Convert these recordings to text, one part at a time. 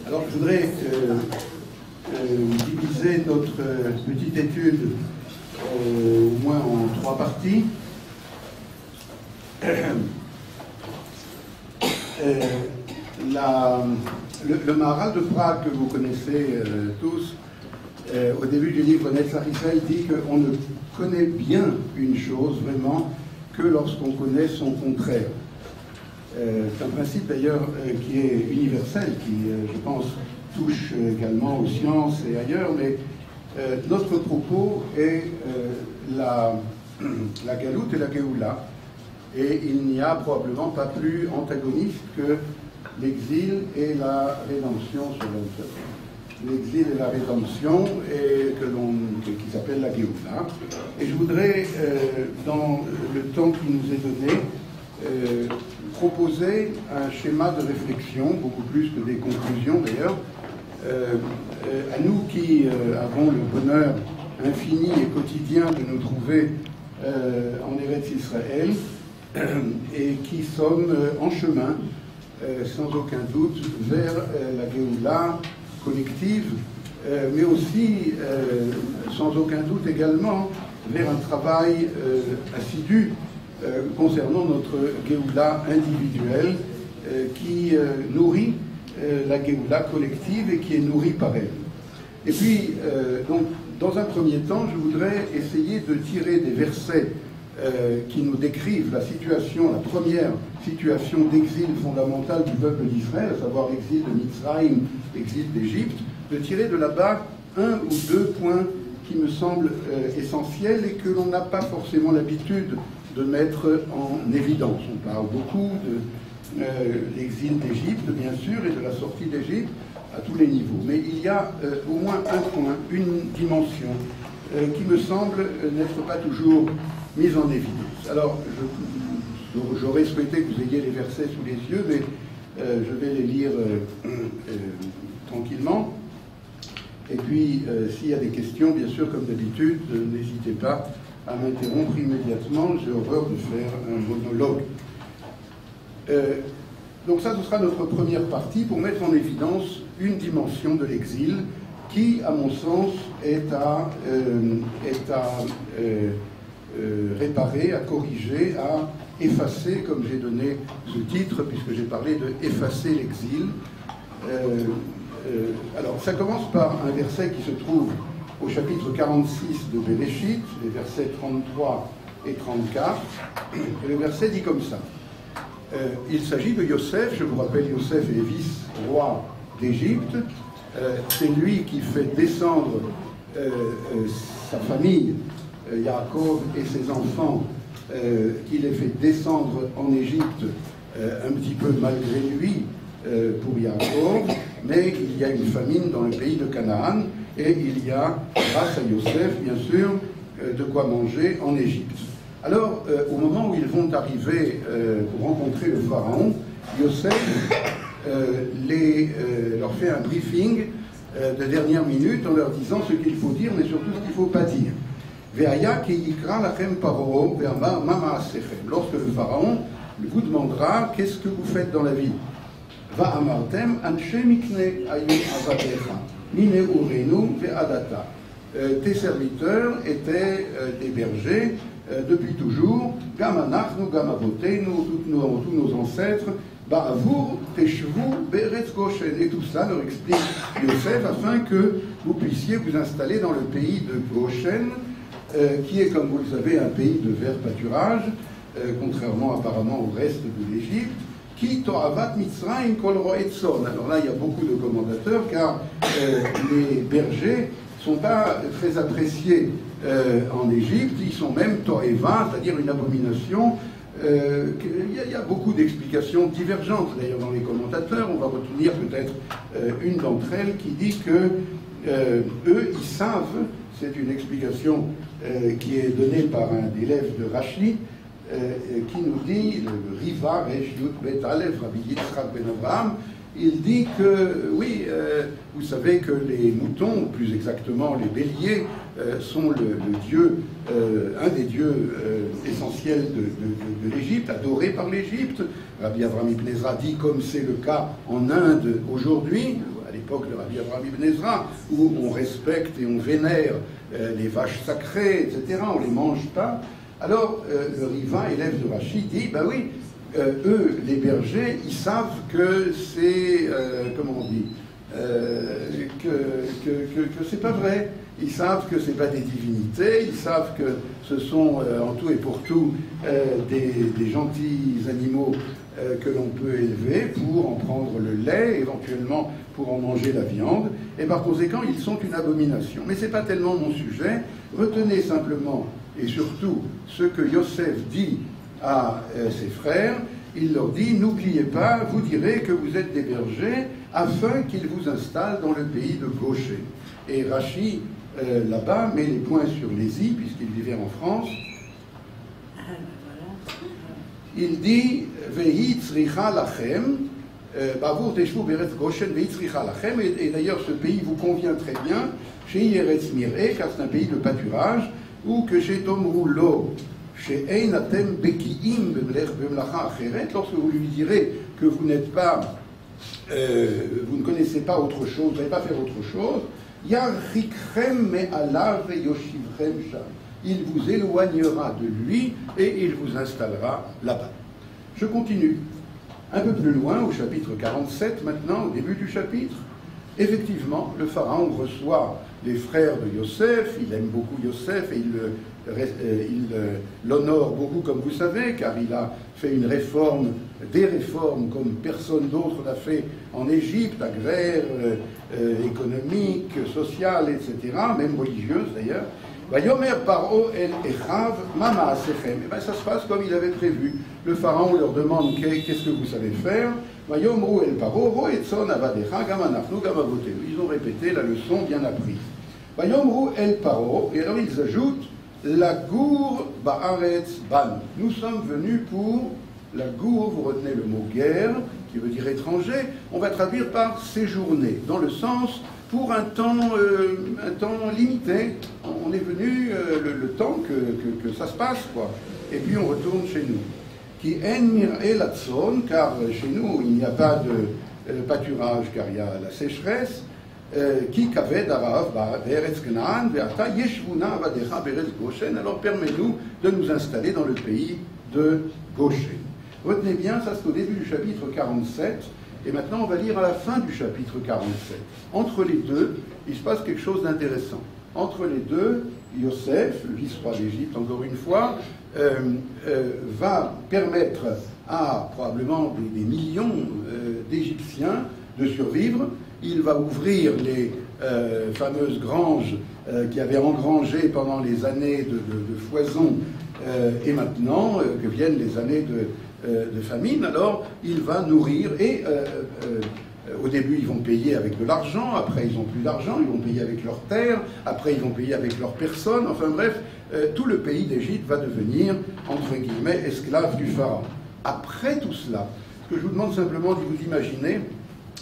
Alors, je voudrais diviser notre petite étude au moins en 3 parties. Le Maharal de Prague, que vous connaissez tous, au début du livre Netzach Israël, dit qu'on ne connaît bien une chose vraiment que lorsqu'on connaît son contraire. C'est un principe d'ailleurs qui est universel, qui, je pense, touche également aux sciences et ailleurs, mais notre propos est la galoute et la Géoula, et il n'y a probablement pas plus antagoniste que l'exil et la rédemption sur l'auteur. L'exil et la rédemption, qui s'appelle la Géoula. Et je voudrais, dans le temps qui nous est donné, proposer un schéma de réflexion, beaucoup plus que des conclusions d'ailleurs, à nous qui avons le bonheur infini et quotidien de nous trouver en Eretz Israël et qui sommes en chemin, sans aucun doute, vers la Géoula collective, mais aussi, sans aucun doute également, vers un travail assidu concernant notre Géoula individuelle qui nourrit la Géoula collective et qui est nourrie par elle. Et puis, donc, dans un premier temps, je voudrais essayer de tirer des versets qui nous décrivent la situation, la première situation d'exil fondamentale du peuple d'Israël, à savoir l'exil de Mitzrayim, l'exil d'Égypte, de tirer de là-bas 1 ou 2 points qui me semblent essentiels et que l'on n'a pas forcément l'habitude de mettre en évidence. On parle beaucoup de l'exil d'Égypte, bien sûr, et de la sortie d'Égypte à tous les niveaux. Mais il y a au moins un point, une dimension qui me semble n'être pas toujours mise en évidence. Alors, j'aurais souhaité que vous ayez les versets sous les yeux, mais je vais les lire tranquillement. Et puis, s'il y a des questions, bien sûr, comme d'habitude, n'hésitez pas à m'interrompre immédiatement. J'ai horreur de faire un monologue. Donc ça, ce sera notre première partie pour mettre en évidence une dimension de l'exil qui, à mon sens, est à réparer, à corriger, à effacer, comme j'ai donné ce titre, puisque j'ai parlé de effacer l'exil. Alors, ça commence par un verset qui se trouve au chapitre 46 de Bereshit, les versets 33 et 34. Et le verset dit comme ça. Il s'agit de Yosef, je vous rappelle, Yosef est vice-roi d'Égypte. C'est lui qui fait descendre sa famille, Yaakov et ses enfants, qui les fait descendre en Égypte un petit peu malgré lui pour Yaakov, mais il y a une famine dans le pays de Canaan et il y a, grâce à Yosef, bien sûr, de quoi manger en Égypte. Alors, au moment où ils vont arriver pour rencontrer le pharaon, Yosef leur fait un briefing de dernière minute en leur disant ce qu'il faut dire, mais surtout ce qu'il ne faut pas dire. Lorsque le pharaon vous demandera qu'est-ce que vous faites dans la vie, tes serviteurs étaient des bergers depuis toujours, Gamanachnu, Gamavotenu, tous nos ancêtres, Ba'avour, Teshvu, Beretz Goshen. Et tout ça leur explique Yosef afin que vous puissiez vous installer dans le pays de Goshen, qui est, comme vous le savez, un pays de vert pâturage, contrairement apparemment au reste de l'Égypte, qui Toavat Mitzrayim Kol Roetzon. Alors là, il y a beaucoup de commentateurs, car les bergers ne sont pas très appréciés en Égypte, ils sont même Toeva, c'est-à-dire une abomination. Il y a beaucoup d'explications divergentes d'ailleurs dans les commentateurs. On va retenir peut-être une d'entre elles qui dit que eux, ils savent, c'est une explication qui est donnée par un élève de Rashi, qui nous dit, le Riva, Resh Yud Bet Aleph, Rabbi Yitzhak Ben Avraham, il dit que, oui, vous savez que les moutons, ou plus exactement les béliers, sont le dieu, un des dieux essentiels de l'Égypte, adoré par l'Égypte, Rabbi Avraham Ibn Ezra dit, comme c'est le cas en Inde aujourd'hui, à l'époque de Rabbi Avraham Ibn Ezra, où on respecte et on vénère les vaches sacrées, etc., on ne les mange pas. Alors, le Riva, élève de Rashi, dit, ben oui, eux, les bergers, ils savent que c'est, comment on dit, que c'est pas vrai. Ils savent que c'est pas des divinités, ils savent que ce sont en tout et pour tout des gentils animaux que l'on peut élever pour en prendre le lait, éventuellement pour en manger la viande, et par conséquent, ils sont une abomination. Mais c'est pas tellement mon sujet. Retenez simplement, et surtout, ce que Yosef dit à ses frères. Il leur dit, n'oubliez pas, vous direz que vous êtes des bergers, afin qu'ils vous installent dans le pays de Goshen. Et Rashi, là-bas, met les points sur les i, puisqu'il vivait en France. Il dit, Vehi tzricha lachem, bavour teshu beretz Goshen, vehi tzricha lachem, et d'ailleurs ce pays vous convient très bien, chez Yeretz Mireh, car c'est un pays de pâturage, ou que chez Tomru Lo, lorsque vous lui direz que vous n'êtes pas, vous ne connaissez pas autre chose, vous n'allez pas faire autre chose, il vous éloignera de lui et il vous installera là-bas. Je continue. Un peu plus loin, au chapitre 47 maintenant, au début du chapitre, effectivement, le pharaon reçoit les frères de Yosef, il aime beaucoup Yosef et il l'honore beaucoup, comme vous savez, car il a fait une réforme, des réformes comme personne d'autre l'a fait en Égypte, agraire, économique, sociale, etc., même religieuse d'ailleurs. Vayomer paro el echav mama asechem. Et bien ça se passe comme il avait prévu. Le pharaon leur demande qu'est-ce que vous savez faire. Vayomru el paro ro etzon avadecha gam anachnu gam avotenu. Ils ont répété la leçon bien apprise. Vayomru el paro, et alors ils ajoutent la gour ba'aretz ban. Nous sommes venus pour la gour, vous retenez le mot guerre, qui veut dire étranger, on va traduire par séjourner, dans le sens pour un temps limité. On est venu le temps que ça se passe, quoi. Et puis on retourne chez nous. Qui en mir'e latson, car chez nous il n'y a pas de pâturage, car il y a la sécheresse. Qui kaved arav be'eretz Canaan ve'ata yeshvuna avadecha be'eretz Goshen. Alors permets-nous de nous installer dans le pays de Goshen. Retenez bien, ça c'est au début du chapitre 47. Et maintenant, on va lire à la fin du chapitre 47. Entre les deux, il se passe quelque chose d'intéressant. Entre les deux, Yosef, le vice-roi d'Égypte, encore une fois, va permettre à probablement des millions d'Égyptiens de survivre. Il va ouvrir les fameuses granges qui avaient engrangé pendant les années de foison et maintenant que viennent les années de famine. Alors il va nourrir et au début ils vont payer avec de l'argent, après ils n'ont plus d'argent, ils vont payer avec leurs terres, après ils vont payer avec leurs personnes, enfin bref, tout le pays d'Égypte va devenir entre guillemets esclave du pharaon. Après tout cela, ce que je vous demande simplement de vous imaginer,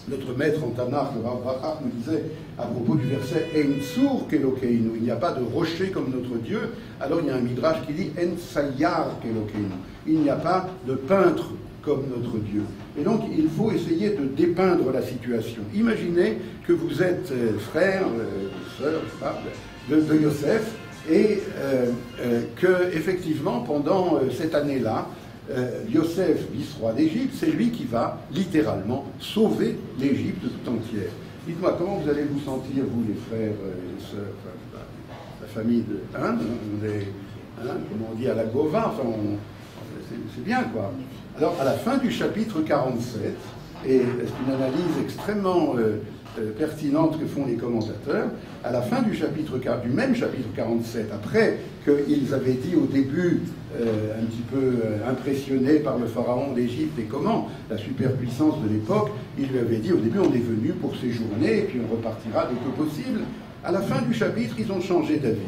notre maître en Tanakh, le Rav Bachar, nous disait à propos du verset En Tsur Kelokeinu, il n'y a pas de rocher comme notre Dieu. Alors il y a un midrash qui dit En Sayar Kelokeinu, il n'y a pas de peintre comme notre Dieu. Et donc il faut essayer de dépeindre la situation. Imaginez que vous êtes frère, sœur, de Yosef, et que effectivement pendant cette année-là, Yosef, vice-roi d'Égypte, c'est lui qui va littéralement sauver l'Égypte tout entière. Dites-moi, comment vous allez vous sentir, vous les frères et les sœurs, enfin, la famille de comment on dit, à la Gova, enfin, c'est bien, quoi. Alors, à la fin du chapitre 47, et c'est une analyse extrêmement pertinente que font les commentateurs, à la fin du même chapitre 47, après qu'ils avaient dit au début, un petit peu impressionnés par le pharaon d'Égypte et comment, la superpuissance de l'époque, il lui avait dit au début on est venu pour séjourner et puis on repartira dès que possible. À la fin du chapitre, ils ont changé d'avis.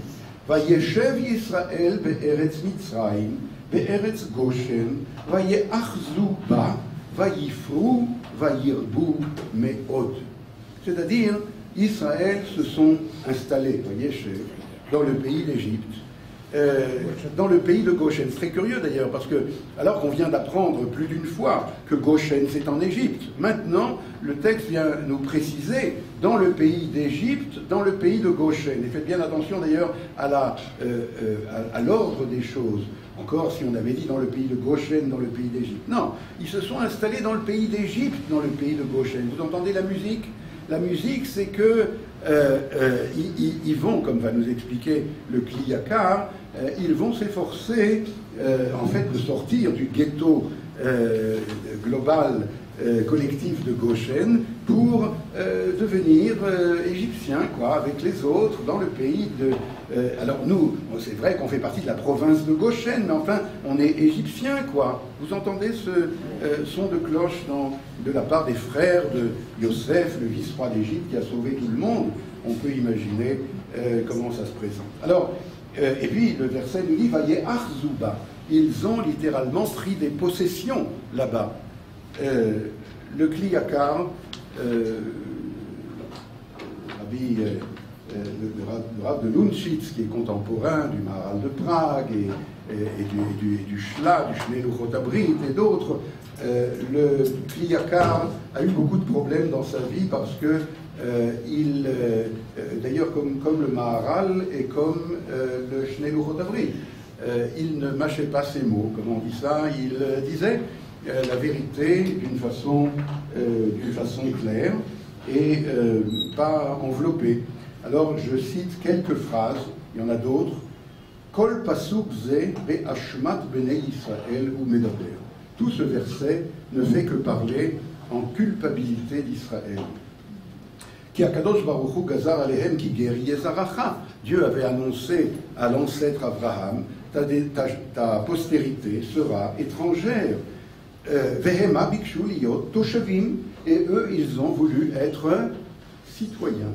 Vayeshev Yisrael be'eretz Mitzrayim be'eretz Goshen vayeachzu ba vayifru vayirbu me'od. C'est-à-dire, Israël se sont installés, Vayeshev, dans le pays d'Égypte. dans le pays de Goshen. C'est très curieux d'ailleurs, parce que, alors qu'on vient d'apprendre plus d'une fois que Goshen c'est en Égypte, maintenant le texte vient nous préciser dans le pays d'Égypte, dans le pays de Goshen. Et faites bien attention d'ailleurs à l'ordre des choses. Encore si on avait dit dans le pays de Goshen, dans le pays d'Égypte. Non, ils se sont installés dans le pays d'Égypte, dans le pays de Goshen. Vous entendez la musique? La musique, c'est que ils vont, comme va nous expliquer le Kli Yakar, ils vont s'efforcer en fait de sortir du ghetto global collectif de Goshen pour devenir égyptiens, quoi, avec les autres, dans le pays de... alors nous, c'est vrai qu'on fait partie de la province de Goshen, mais enfin, on est égyptiens, quoi. Vous entendez ce son de cloche de la part des frères de Yosef, le vice-roi d'Égypte, qui a sauvé tout le monde. On peut imaginer comment ça se présente. Alors, et puis le verset nous dit, Vaye Arzuba. Ils ont littéralement pris des possessions là-bas. Le Kli Yakar, le Rav de Lunchitz, qui est contemporain du Maharal de Prague et du Shla, du Shnei Luchot Habrit et d'autres, le Kli Yakar a eu beaucoup de problèmes dans sa vie parce que d'ailleurs comme le Maharal et comme le Shnei Luchot Habrit, il ne mâchait pas ses mots, comme on dit ça, il disait la vérité d'une façon claire et pas enveloppée. Alors je cite quelques phrases, il y en a d'autres. Kol pasuk ze be'ashmat bnei Israël ou medaber. Tout ce verset ne fait que parler en culpabilité d'Israël. Ki akadosh baruch hu gazar alehem ki geri yezaracha. Dieu avait annoncé à l'ancêtre Abraham, ta postérité sera étrangère. Vehema bikshu liyot toshavim, et eux ils ont voulu être citoyens.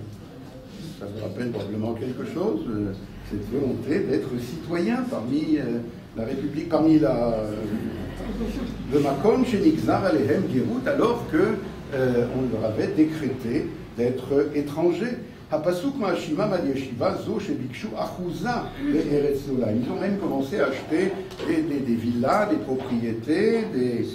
Ça vous rappelle probablement quelque chose, cette volonté d'être citoyen parmi la République, parmi le Makom chez Nixar Alehem Gerut, alors qu'on leur avait décrété d'être étrangers. Hapasuk ma'ashima ma'yeshiva zo shebikshu achuza be'eretz nola. Ils ont même commencé à acheter des villas, des propriétés, des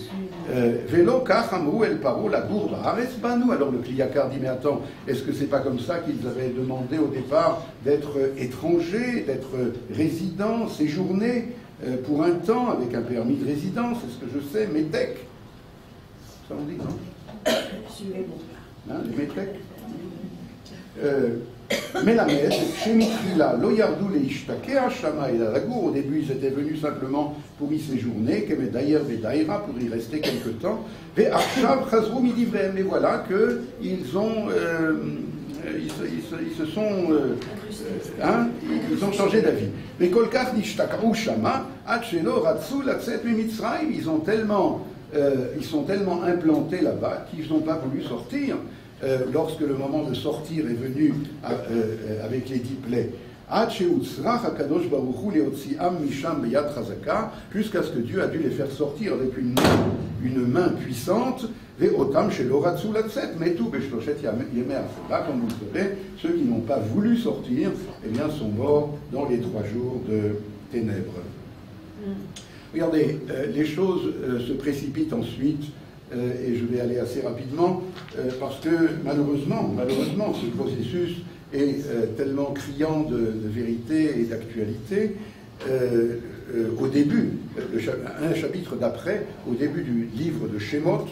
vélo kach amru el paro la gour ba'aretz banu. Alors le Kli Yakar dit mais attends, est-ce que c'est pas comme ça qu'ils avaient demandé au départ d'être étrangers, d'être résidents, séjournés pour un temps avec un permis de résidence? C'est ce que je sais, métèque. Ça on dit non? Hein, les métèques. Melamed, Shemitrila, Loyardou le Ishtakea, Shama et Dalagour. Au début, ils étaient venus simplement pour y séjourner, Kemedaïr Vedaïra, pour y rester quelque temps. Ve Arshav Chazrou Midivrehem. Et voilà qu'ils ont. Ils se sont. Ils ont changé d'avis. Mais Kolkach Nishtakaou Shama, Achelo Ratsu Latset Mimitzraim. Ils sont tellement implantés là-bas qu'ils n'ont pas voulu sortir. Lorsque le moment de sortir est venu avec les 10 plaies, jusqu'à ce que Dieu a dû les faire sortir avec une main puissante, comme vous le savez, ceux qui n'ont pas voulu sortir, eh bien, sont morts dans les 3 jours de ténèbres. Regardez, les choses se précipitent ensuite. Et je vais aller assez rapidement parce que malheureusement, ce processus est tellement criant de vérité et d'actualité. Au début, un chapitre d'après, au début du livre de Shemot,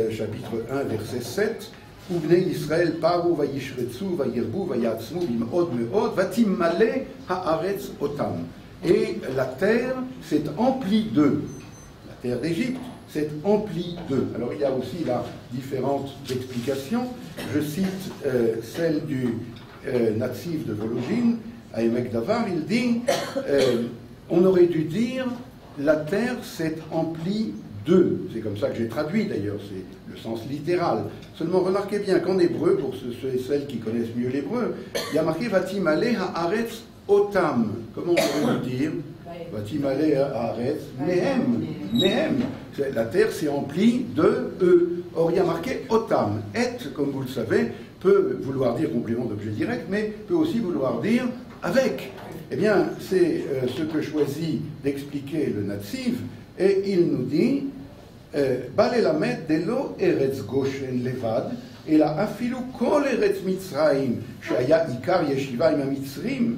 chapitre 1, verset 7, Ubnei Israël paru vayishretzu vayirbu vayatzmu bim'od me'od vatimmale haaretz otam. Et la terre s'est emplie d'eux, la terre d'Égypte, c'est empli d'eux. Alors il y a aussi là différentes explications. Je cite celle du natif de Vologine, à Emek Davar, il dit on aurait dû dire la terre s'est emplie d'eux. C'est comme ça que j'ai traduit d'ailleurs, c'est le sens littéral. Seulement remarquez bien qu'en hébreu, pour ceux et celles qui connaissent mieux l'hébreu, il y a marqué Vatimale haaretz otam. Comment on aurait dû dire Vatimale haaretz mehem. La terre s'est emplie de eux. Or, il y a marqué otam. Et, comme vous le savez, peut vouloir dire complément d'objet direct, mais peut aussi vouloir dire avec. Eh bien, c'est ce que choisit d'expliquer le Netziv, et il nous dit Balelamet delo eretz Goshen levad, אלא אפילו כל ארץ מצרים שהיה עיקר ישיבה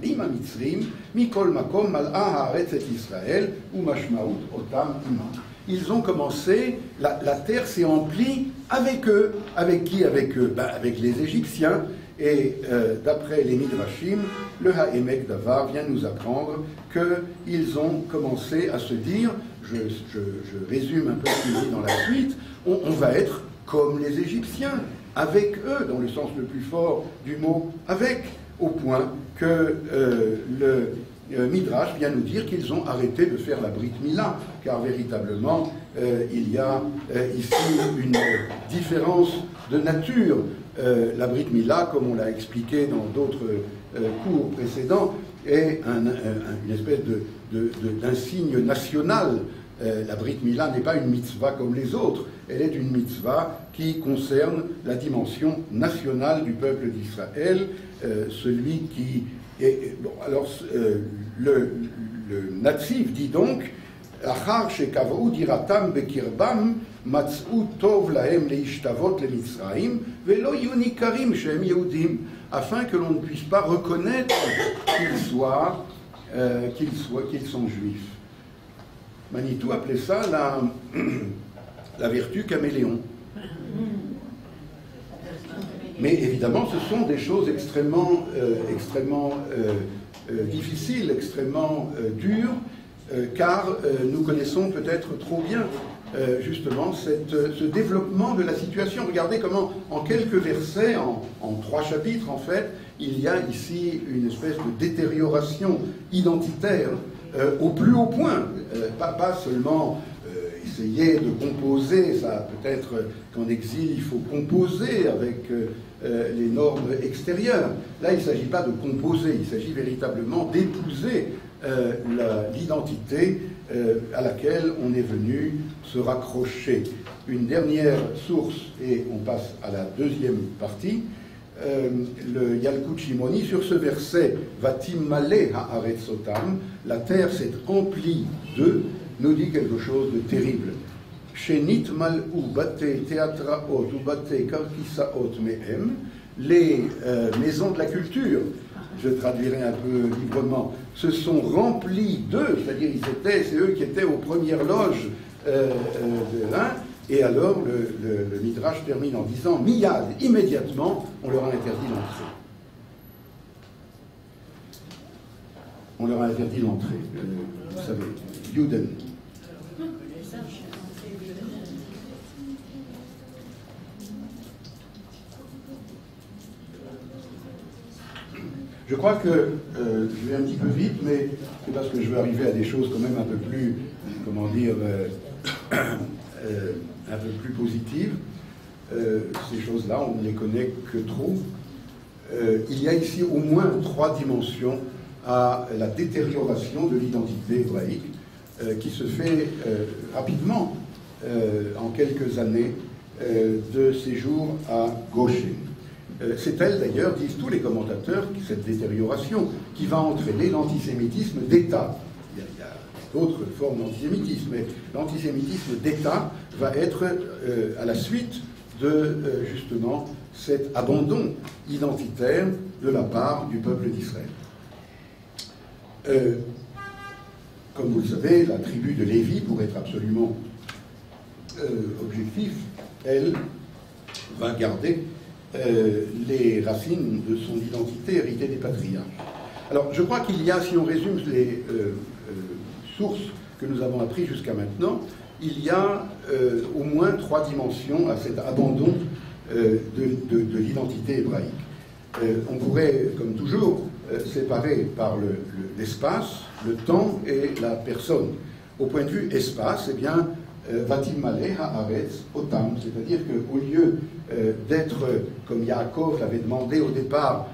עם המצרים, מכל מקום מלאה הארץ את ישראל ומשמעות אותם עמם. Ils ont commencé, la terre s'est emplie avec eux. Avec qui? Avec eux? Avec les Égyptiens. Et d'après les Midrashim, le Ha'emek Davar vient nous apprendre qu'ils ont commencé à se dire, je résume un peu ce qu'il dit dans la suite, on va être comme les Égyptiens, avec eux, dans le sens le plus fort du mot avec, au point que le Midrash vient nous dire qu'ils ont arrêté de faire la Brit Mila, car véritablement, il y a ici une différence de nature. La Brit Mila, comme on l'a expliqué dans d'autres cours précédents, est une espèce d'un signe national. La Brit Mila n'est pas une mitzvah comme les autres, elle est une mitzvah qui concerne la dimension nationale du peuple d'Israël, celui qui est... Bon, alors, le Netziv dit donc Achar shekavou diratam bekirbam matz'u tov lahem leishtavot lemitzraim velo yu nikarim shem yehudim, afin que l'on ne puisse pas reconnaître qu'ils sont juifs. Manitou appelait ça la vertu caméléon. Mais évidemment, ce sont des choses extrêmement difficiles, extrêmement dures, car nous connaissons peut-être trop bien justement ce développement de la situation. Regardez comment, en quelques versets, en 3 chapitres en fait, il y a ici une espèce de détérioration identitaire au plus haut point, pas seulement essayer de composer, ça peut-être qu'en exil il faut composer avec les normes extérieures. Là il ne s'agit pas de composer, il s'agit véritablement d'épouser l'identité à laquelle on est venu se raccrocher. Une dernière source, et on passe à la deuxième partie, le Yalkut Shimoni, sur ce verset Vatim Malé Haaretz Otam, la terre s'est emplie d'eux, nous dit quelque chose de terrible. Shenit Mal'u Bate Teatraot ou Bate Karkisaot Mehem, les maisons de la culture, je traduirai un peu librement, se sont remplis d'eux, c'est-à-dire c'est eux qui étaient aux premières loges de l'un. Et alors, le Midrash termine en disant, Miyad, immédiatement, on leur a interdit l'entrée. On leur a interdit l'entrée, vous savez, Yuden. Je crois que je vais un petit peu vite, mais c'est parce que je veux arriver à des choses quand même un peu plus, comment dire, un peu plus positives. Ces choses-là, on ne les connaît que trop. Il y a ici au moins 3 dimensions à la détérioration de l'identité hébraïque qui se fait rapidement, en quelques années, de séjour à Goshen. C'est elle, d'ailleurs, disent tous les commentateurs, cette détérioration qui va entraîner l'antisémitisme d'État. Il y a d'autres formes d'antisémitisme, mais l'antisémitisme d'État va être à la suite de, justement, cet abandon identitaire de la part du peuple d'Israël. Comme vous le savez, la tribu de Lévi, pour être absolument objectif, elle va garder les racines de son identité héritée des patriarches. Alors, je crois qu'il y a, si on résume les sources que nous avons apprises jusqu'à maintenant, il y a au moins 3 dimensions à cet abandon de l'identité hébraïque. On pourrait, comme toujours, séparer par l'espace, le temps et la personne. Au point de vue espace, eh bien, Vatim Malé Haaretz Otam, c'est-à-dire qu'au lieu d'être, comme Yaakov l'avait demandé au départ,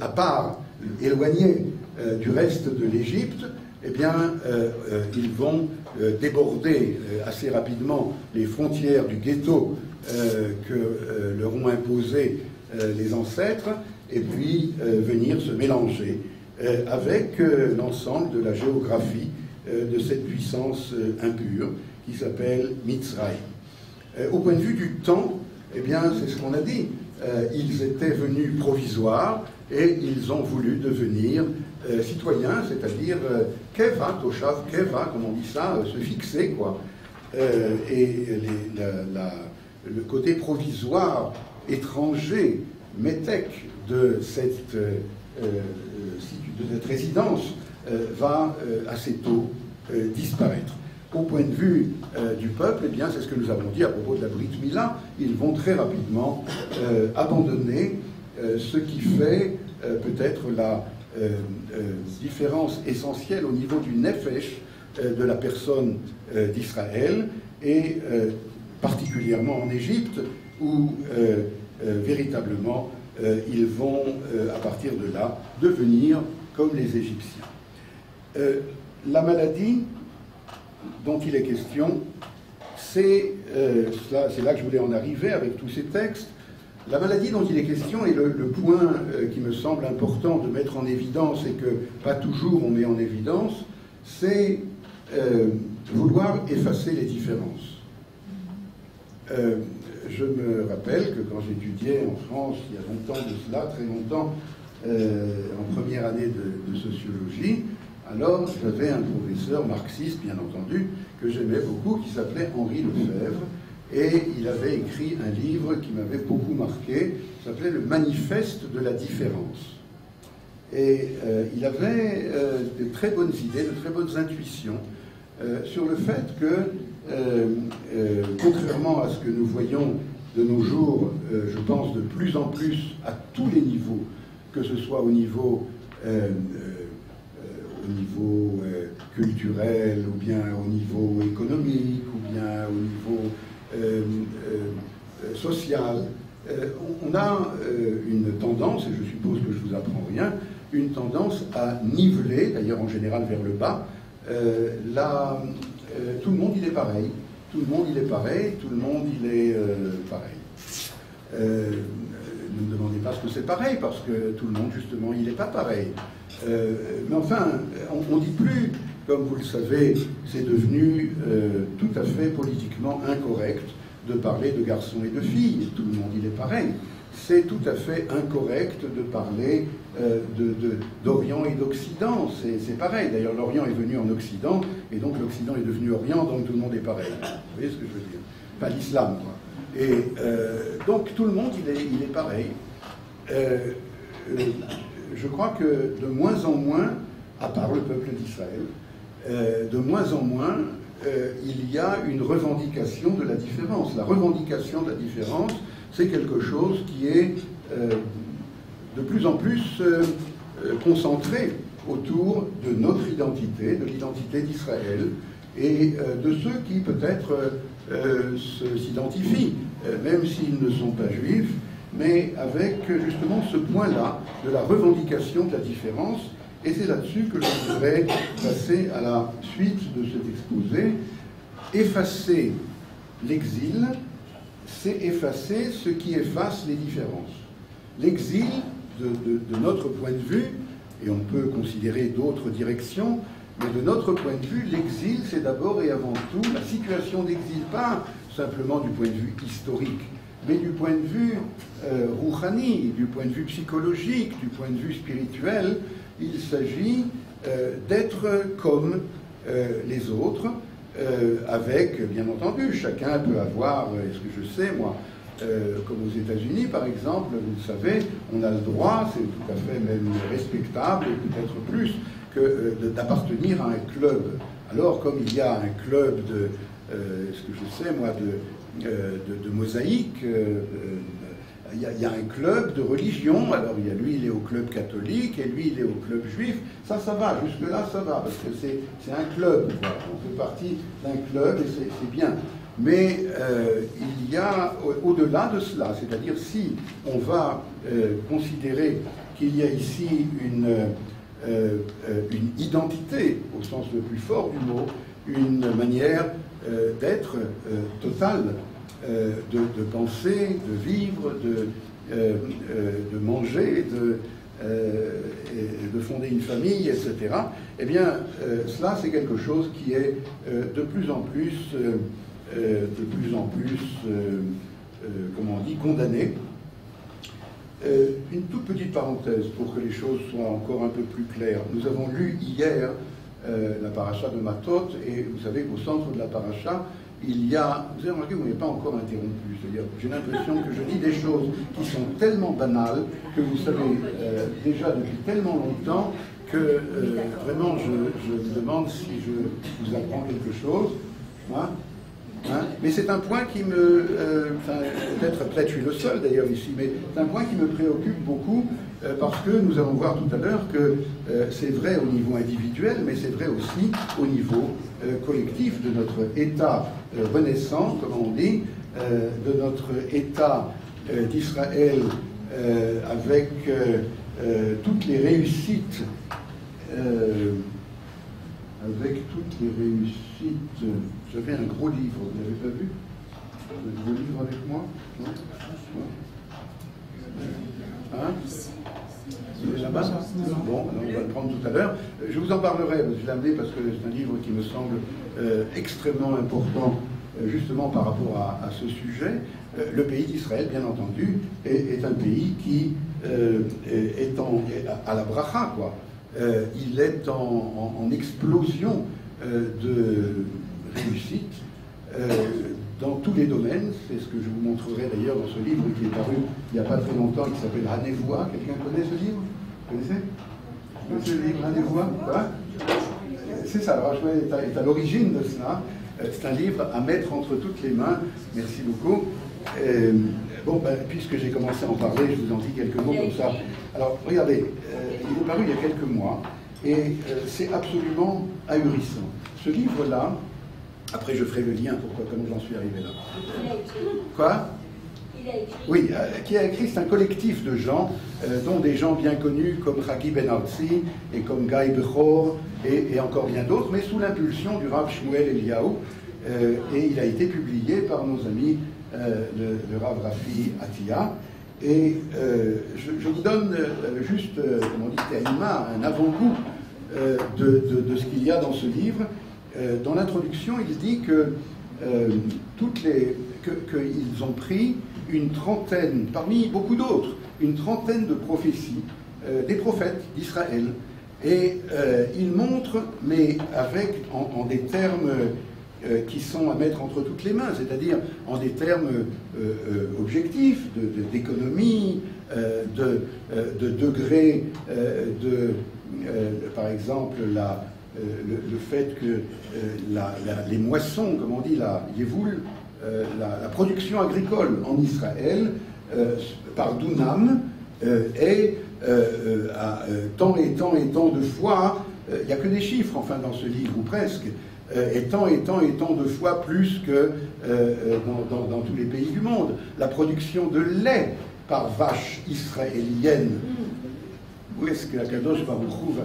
à part, éloigné du reste de l'Égypte, eh bien, ils vont déborder assez rapidement les frontières du ghetto que leur ont imposé les ancêtres, et puis venir se mélanger avec l'ensemble de la géographie de cette puissance impure qui s'appelle Mitzrayim. Au point de vue du temps, eh bien, c'est ce qu'on a dit. Ils étaient venus provisoires et ils ont voulu devenir citoyens, c'est-à-dire Keva, Toshav, Keva, comme on dit ça, se fixer, quoi. Et le côté provisoire, étranger, métèque de cette résidence va assez tôt disparaître. Au point de vue du peuple, eh bien, c'est ce que nous avons dit à propos de la Brit Mila, ils vont très rapidement abandonner ce qui fait peut-être la différence essentielle au niveau du nefesh de la personne d'Israël, et particulièrement en Égypte, où véritablement ils vont, à partir de là, devenir comme les Égyptiens. La maladie dont il est question, c'est là que je voulais en arriver avec tous ces textes. La maladie dont il est question, et le point qui me semble important de mettre en évidence, et que pas toujours on met en évidence, c'est vouloir effacer les différences. Je me rappelle que quand j'étudiais en France, il y a longtemps de cela, très longtemps, en première année de sociologie, alors j'avais un professeur marxiste, bien entendu, que j'aimais beaucoup, qui s'appelait Henri Lefebvre, et il avait écrit un livre qui m'avait beaucoup marqué, qui s'appelait Le Manifeste de la différence. Et il avait de très bonnes idées, de très bonnes intuitions sur le fait que, contrairement à ce que nous voyons de nos jours, je pense de plus en plus à tous les niveaux, que ce soit au niveau culturel, ou bien au niveau économique, ou bien au niveau social, on a une tendance, et je suppose que je ne vous apprends rien, une tendance à niveler, d'ailleurs en général vers le bas, tout le monde il est pareil, tout le monde il est pareil, tout le monde il est pareil. Ne me demandez pas ce que c'est pareil, parce que tout le monde justement il n'est pas pareil. Mais enfin, on ne dit plus, comme vous le savez, c'est devenu tout à fait politiquement incorrect de parler de garçons et de filles. Tout le monde il est pareil. C'est tout à fait incorrect de parler d'Orient et d'Occident. C'est pareil. D'ailleurs, l'Orient est venu en Occident, et donc l'Occident est devenu Orient, donc tout le monde est pareil. Vous voyez ce que je veux dire? Pas l'islam, quoi. Et donc tout le monde il est pareil. Je crois que de moins en moins, à part le peuple d'Israël, de moins en moins, il y a une revendication de la différence. La revendication de la différence, c'est quelque chose qui est de plus en plus concentré autour de notre identité, de l'identité d'Israël, et de ceux qui peut-être s'identifient, même s'ils ne sont pas juifs, mais avec justement ce point-là de la revendication de la différence. Et c'est là-dessus que je voudrais passer à la suite de cet exposé. Effacer l'exil, c'est effacer ce qui efface les différences. L'exil, de notre point de vue, et on peut considérer d'autres directions, mais de notre point de vue, l'exil, c'est d'abord et avant tout la situation d'exil, pas simplement du point de vue historique, mais du point de vue rouhani, du point de vue psychologique, du point de vue spirituel. Il s'agit d'être comme les autres, avec, bien entendu, chacun peut avoir, est-ce que je sais, moi, comme aux États-Unis, par exemple, vous le savez, on a le droit, c'est tout à fait même respectable, et peut-être plus, que d'appartenir à un club. Alors, comme il y a un club de, est-ce que je sais, moi, de mosaïque, il y a un club de religion, alors lui il est au club catholique, et lui il est au club juif, ça va, jusque-là ça va, parce que c'est un club, quoi. On fait partie d'un club, et c'est bien. Mais il y a au-delà de cela, c'est-à-dire si on va considérer qu'il y a ici une identité, au sens le plus fort du mot, une manière d'être totale, de penser, de vivre, de manger, et de fonder une famille, etc., eh bien, cela, c'est quelque chose qui est de plus en plus, comment on dit, condamné. Une toute petite parenthèse pour que les choses soient encore un peu plus claires. Nous avons lu hier la paracha de Matot, et vous savez qu'au centre de la paracha, il y a, vous avez remarqué, vous n'avez pas encore interrompu, c'est-à-dire j'ai l'impression que je dis des choses qui sont tellement banales que vous savez déjà depuis tellement longtemps que vraiment je me demande si je vous apprends quelque chose. Hein? Mais c'est un point qui me... peut-être je suis le seul d'ailleurs ici, mais c'est un point qui me préoccupe beaucoup parce que nous allons voir tout à l'heure que c'est vrai au niveau individuel, mais c'est vrai aussi au niveau collectif de notre État renaissant, comme on dit, de notre État d'Israël avec toutes les réussites j'avais un gros livre, vous n'avez pas vu? Un gros livre avec moi? Non? Hein? Vous êtes là-bas? Bon, on va le prendre tout à l'heure. Je vous en parlerai, je l'ai amené parce que c'est un livre qui me semble extrêmement important, justement par rapport à ce sujet. Le pays d'Israël, bien entendu, est un pays qui est à la bracha, quoi. Il est en explosion de réussite dans tous les domaines. C'est ce que je vous montrerai d'ailleurs dans ce livre qui est paru il n'y a pas très longtemps, qui s'appelle Hanevoa. Quelqu'un connaît ce livre? Vous connaissez? Vous connaissez le livre Hanevoa? C'est ça, Rachel est à l'origine de cela. C'est un livre à mettre entre toutes les mains. Merci beaucoup. Bon, puisque j'ai commencé à en parler, je vous en dis quelques mots comme ça. Alors, regardez, il est paru il y a quelques mois, et c'est absolument ahurissant. Ce livre-là, après je ferai le lien, comment j'en suis arrivé là. Quoi? Il a écrit. Oui, qui a écrit, c'est un collectif de gens, dont des gens bien connus comme Hagi Ben Artzi et comme Guy Bechor et encore bien d'autres, mais sous l'impulsion du Rav Shmuel Eliyahu, et il a été publié par nos amis le Rav Rafi Atiya. Et je vous donne juste, comment on dit, un avant-goût de ce qu'il y a dans ce livre. Dans l'introduction, il dit que qu'ils ont pris une trentaine, parmi beaucoup d'autres, une trentaine de prophéties des prophètes d'Israël. Et il montre, mais en des termes qui sont à mettre entre toutes les mains, c'est-à-dire en des termes objectifs, d'économie, de degré, par exemple, le fait que les moissons, comme on dit, la Yevoul, la production agricole en Israël, par Dunam, est à tant et tant et tant de fois, il n'y a que des chiffres, enfin, dans ce livre, ou presque, et tant et tant et tant de fois plus que dans tous les pays du monde. La production de lait par vache israélienne. Où est-ce que Akadosh Baruch Hu va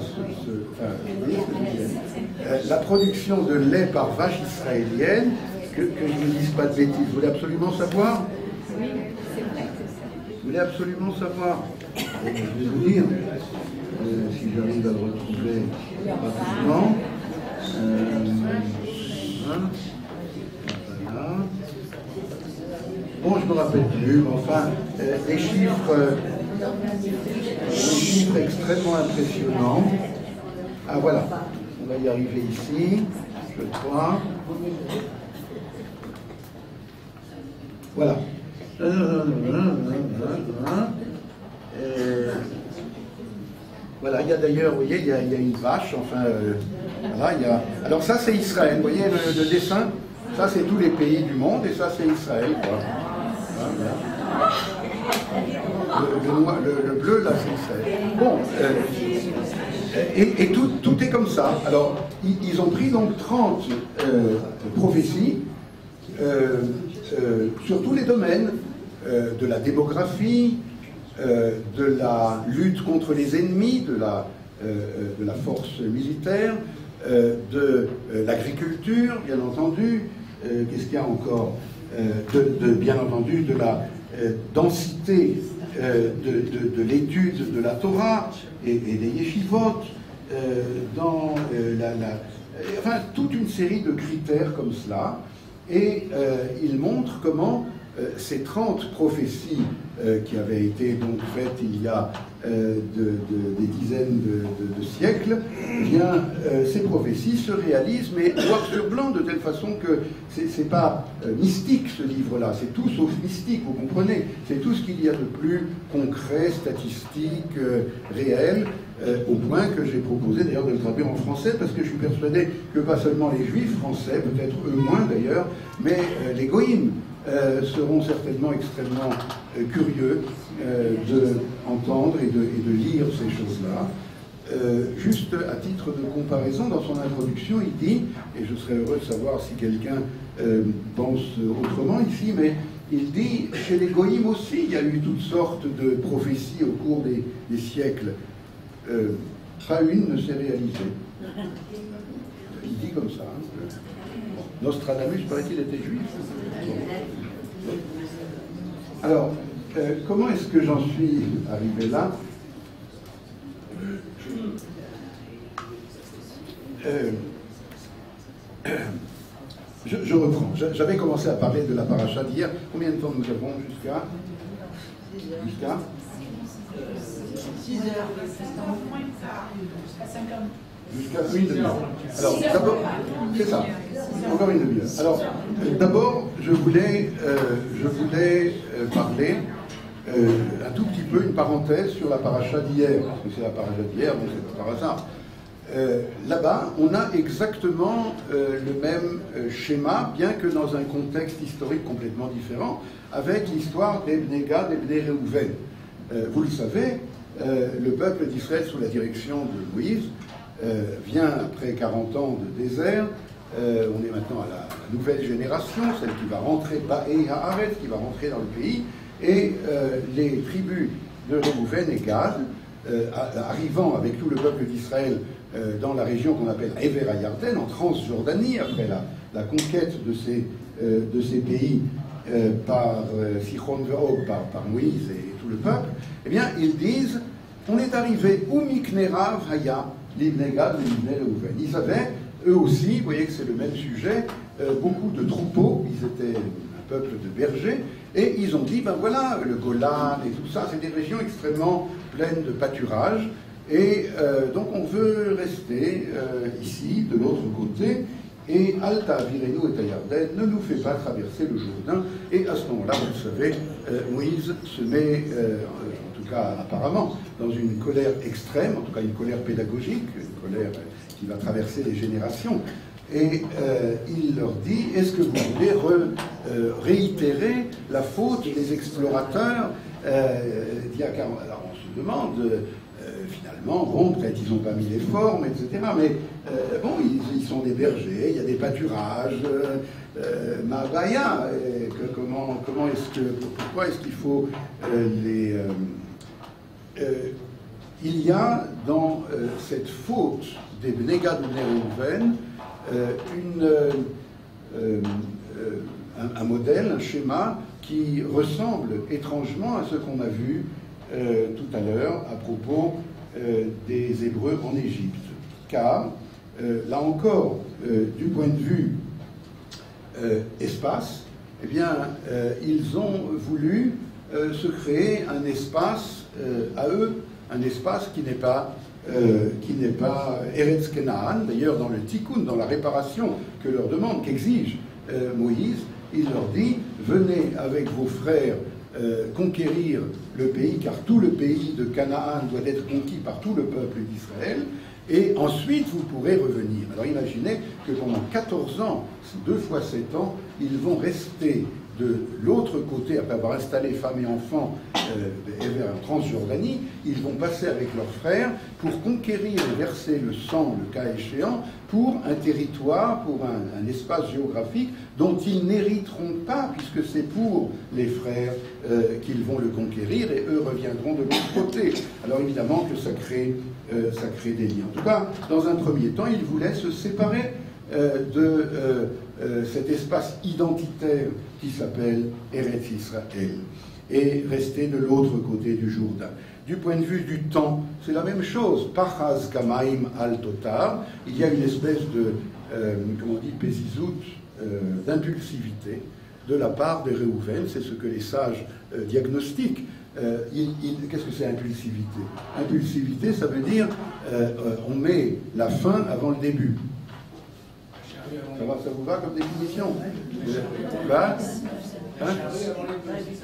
la production de lait par vache israélienne, que je ne dise pas de bêtises. Vous voulez absolument savoir? Oui, c'est vrai. Vous voulez absolument savoir? Je vais vous dire, si j'arrive à le retrouver rapidement. Voilà. Bon, je ne me rappelle plus, mais enfin, les chiffres extrêmement impressionnants. Ah voilà, on va y arriver ici, je crois. Voilà. Voilà, il y a d'ailleurs, vous voyez, il y a une vache, enfin, voilà, il y a... Alors ça, c'est Israël, vous voyez le dessin? Ça, c'est tous les pays du monde, et ça, c'est Israël, quoi. Voilà. Le bleu, là, c'est Israël. Bon, et tout est comme ça. Alors, ils ont pris donc 30 prophéties sur tous les domaines, de la démographie, de la lutte contre les ennemis, de la force militaire, de l'agriculture, bien entendu. Qu'est-ce qu'il y a encore bien entendu, de la densité de l'étude de la Torah et des yeshivot, enfin toute une série de critères comme cela, et il montre comment ces 30 prophéties qui avaient été donc faites il y a des dizaines de siècles, eh bien, ces prophéties se réalisent, mais noir sur blanc, de telle façon que c'est pas mystique ce livre-là, c'est tout sauf mystique, vous comprenez, c'est tout ce qu'il y a de plus concret, statistique, réel, au point que j'ai proposé d'ailleurs de le traduire en français, parce que je suis persuadé que pas seulement les juifs français, peut-être eux moins d'ailleurs, mais les goïms seront certainement extrêmement curieux d'entendre et de lire ces choses-là. Juste à titre de comparaison, dans son introduction, il dit, et je serais heureux de savoir si quelqu'un pense autrement ici, mais il dit, chez les goïms aussi, il y a eu toutes sortes de prophéties au cours des siècles. Pas une ne s'est réalisée. Il dit comme ça. Hein. Nostradamus, paraît-il, était juif. Alors, comment est-ce que j'en suis arrivé là? Je reprends. J'avais commencé à parler de la paracha d'hier. Combien de temps nous avons jusqu'à 6 heures. Jusqu'à une demi-heure. Alors, d'abord, c'est ça, encore une demi-heure. Alors, d'abord, je voulais parler un tout petit peu, une parenthèse sur la paracha d'hier, parce que c'est la paracha d'hier, donc c'est pas par hasard. Là-bas, on a exactement le même schéma, bien que dans un contexte historique complètement différent, avec l'histoire d'Ebné Gad et d'Ebné Réhouven. Vous le savez, le peuple d'Israël, sous la direction de Moïse, vient après 40 ans de désert. On est maintenant à la nouvelle génération, celle qui va rentrer, Ba'é Haaretz, qui va rentrer dans le pays, et les tribus de Réhouven et Gad, arrivant avec tout le peuple d'Israël dans la région qu'on appelle Ever HaYarden, en Transjordanie, après la conquête de ces pays par Sichon Ve'og, par Moïse et tout le peuple, eh bien, ils disent, on est arrivé où Miknerav Haya, l'Ibn Gad, l'Ibn Réhouven. Ils avaient, eux aussi, vous voyez que c'est le même sujet, beaucoup de troupeaux, ils étaient un peuple de bergers, et ils ont dit, ben voilà, le Golan et tout ça, c'est des régions extrêmement pleines de pâturage, et donc on veut rester ici, de l'autre côté, et Alta Virenu et Yarden ne nous fait pas traverser le Jourdain, et à ce moment-là, vous le savez, Moïse se met, en tout cas apparemment, dans une colère extrême, en tout cas une colère pédagogique, une colère qui va traverser les générations, et il leur dit, est-ce que vous voulez réitérer la faute des explorateurs d'il y a 40 ans? Alors on se demande, finalement, bon, peut-être ils n'ont pas mis les formes, etc., mais bon, ils sont des bergers, il y a des pâturages, Mabaya, comment est-ce que, pourquoi est-ce qu'il faut il y a dans cette faute des Bnei Gad et Réhouven un modèle, un schéma qui ressemble étrangement à ce qu'on a vu tout à l'heure à propos des Hébreux en Égypte. Car, là encore, du point de vue espace, eh bien, ils ont voulu se créer un espace à eux, un espace qui n'est pas Eretz Kenaan. D'ailleurs, dans le Tikkun, dans la réparation que leur demande, qu'exige Moïse, il leur dit, venez avec vos frères conquérir le pays, car tout le pays de Canaan doit être conquis par tout le peuple d'Israël, et ensuite vous pourrez revenir. Alors imaginez que pendant 14 ans, 2 fois 7 ans, ils vont rester de l'autre côté, après avoir installé femmes et enfants vers Transjordanie, ils vont passer avec leurs frères pour conquérir et verser le sang, le cas échéant, pour un territoire, pour un espace géographique dont ils n'hériteront pas, puisque c'est pour les frères qu'ils vont le conquérir, et eux reviendront de l'autre côté. Alors évidemment que ça crée des liens. En tout cas, dans un premier temps, ils voulaient se séparer de cet espace identitaire qui s'appelle Eretz Israël. et rester de l'autre côté du Jourdain. Du point de vue du temps, c'est la même chose. Pachaz kamaim al totar, il y a une espèce de, comment on dit, pésizout, d'impulsivité de la part de Réhouven. C'est ce que les sages diagnostiquent. Qu'est-ce que c'est impulsivité? Impulsivité, ça veut dire on met la fin avant le début. Ça vous va comme définition?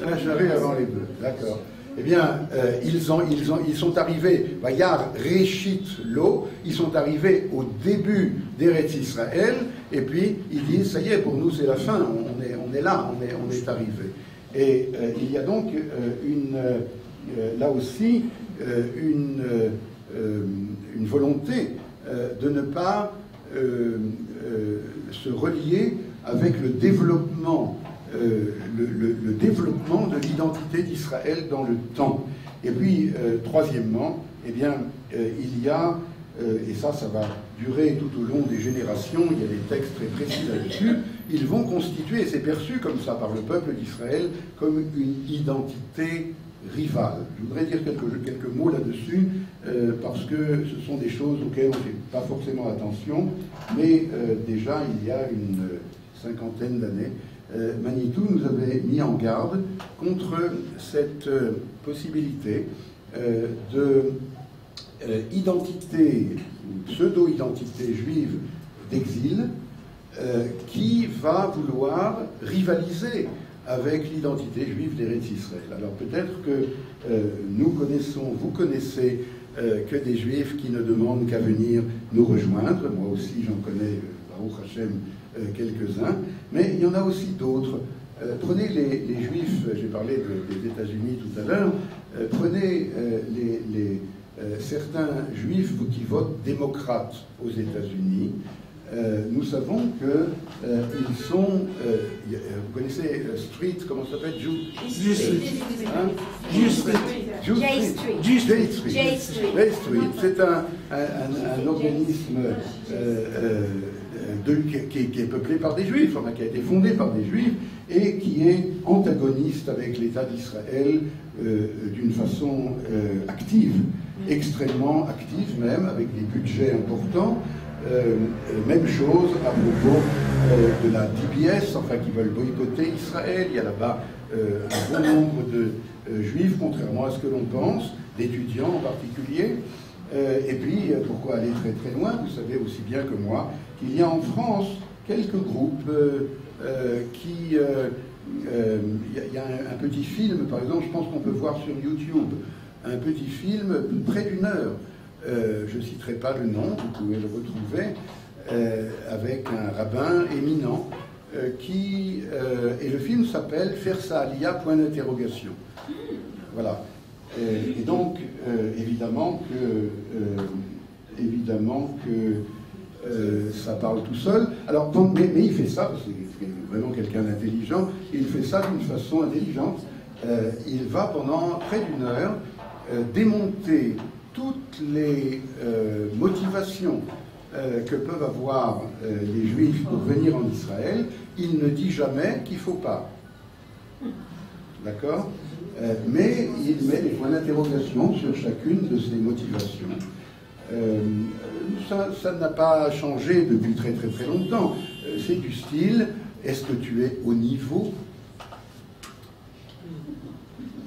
La charrue avant les bœufs, d'accord. Eh bien, ils sont arrivés, Vayar Réchit l'eau, ils sont arrivés au début d'Eretz Israël, et puis ils disent, ça y est, pour nous c'est la fin, on est là, on est arrivé. Et il y a donc là aussi une volonté de ne pas se relier avec le développement de l'identité d'Israël dans le temps. Et puis, troisièmement, eh bien, il y a, et ça va durer tout au long des générations, il y a des textes très précis là-dessus, ils vont constituer, et c'est perçu comme ça par le peuple d'Israël, comme une identité rivale. Je voudrais dire quelques mots là-dessus, parce que ce sont des choses auxquelles on ne fait pas forcément attention, mais déjà, il y a une cinquantaine d'années, Manitou nous avait mis en garde contre cette possibilité de identité, pseudo-identité juive d'exil qui va vouloir rivaliser avec l'identité juive d'Eretz Israël. Alors peut-être que vous connaissez que des juifs qui ne demandent qu'à venir nous rejoindre. Moi aussi j'en connais, Baruch Hashem, quelques-uns, mais il y en a aussi d'autres. Prenez les juifs, j'ai parlé des États-Unis tout à l'heure, prenez certains juifs qui votent démocrates aux États-Unis. Nous savons qu'ils sont, vous connaissez Street, comment ça s'appelle? J Street. C'est un organisme qui est peuplé par des juifs, enfin, qui a été fondé par des juifs, et qui est antagoniste avec l'État d'Israël d'une façon active, extrêmement active même, avec des budgets importants. Même chose à propos de la DBS, enfin qui veulent boycotter Israël. Il y a là-bas un bon nombre de juifs, contrairement à ce que l'on pense, d'étudiants en particulier. Et puis, pourquoi aller très très loin? Vous savez aussi bien que moi qu'il y a en France quelques groupes qui... Il y a un petit film, par exemple, je pense qu'on peut voir sur YouTube, un petit film près d'une heure. Je ne citerai pas le nom, vous pouvez le retrouver, avec un rabbin éminent, et le film s'appelle « Faire sa alia, point d'interrogation ». Voilà. Et donc, évidemment que ça parle tout seul. Alors, mais il fait ça, parce que c'est vraiment quelqu'un d'intelligent, il fait ça d'une façon intelligente. Il va pendant près d'une heure démonter toutes les motivations que peuvent avoir les Juifs pour venir en Israël. Il ne dit jamais qu'il ne faut pas. D'accord? Mais il met des points d'interrogation sur chacune de ces motivations. Ça n'a pas changé depuis très très très longtemps. C'est du style, est-ce que tu es au niveau?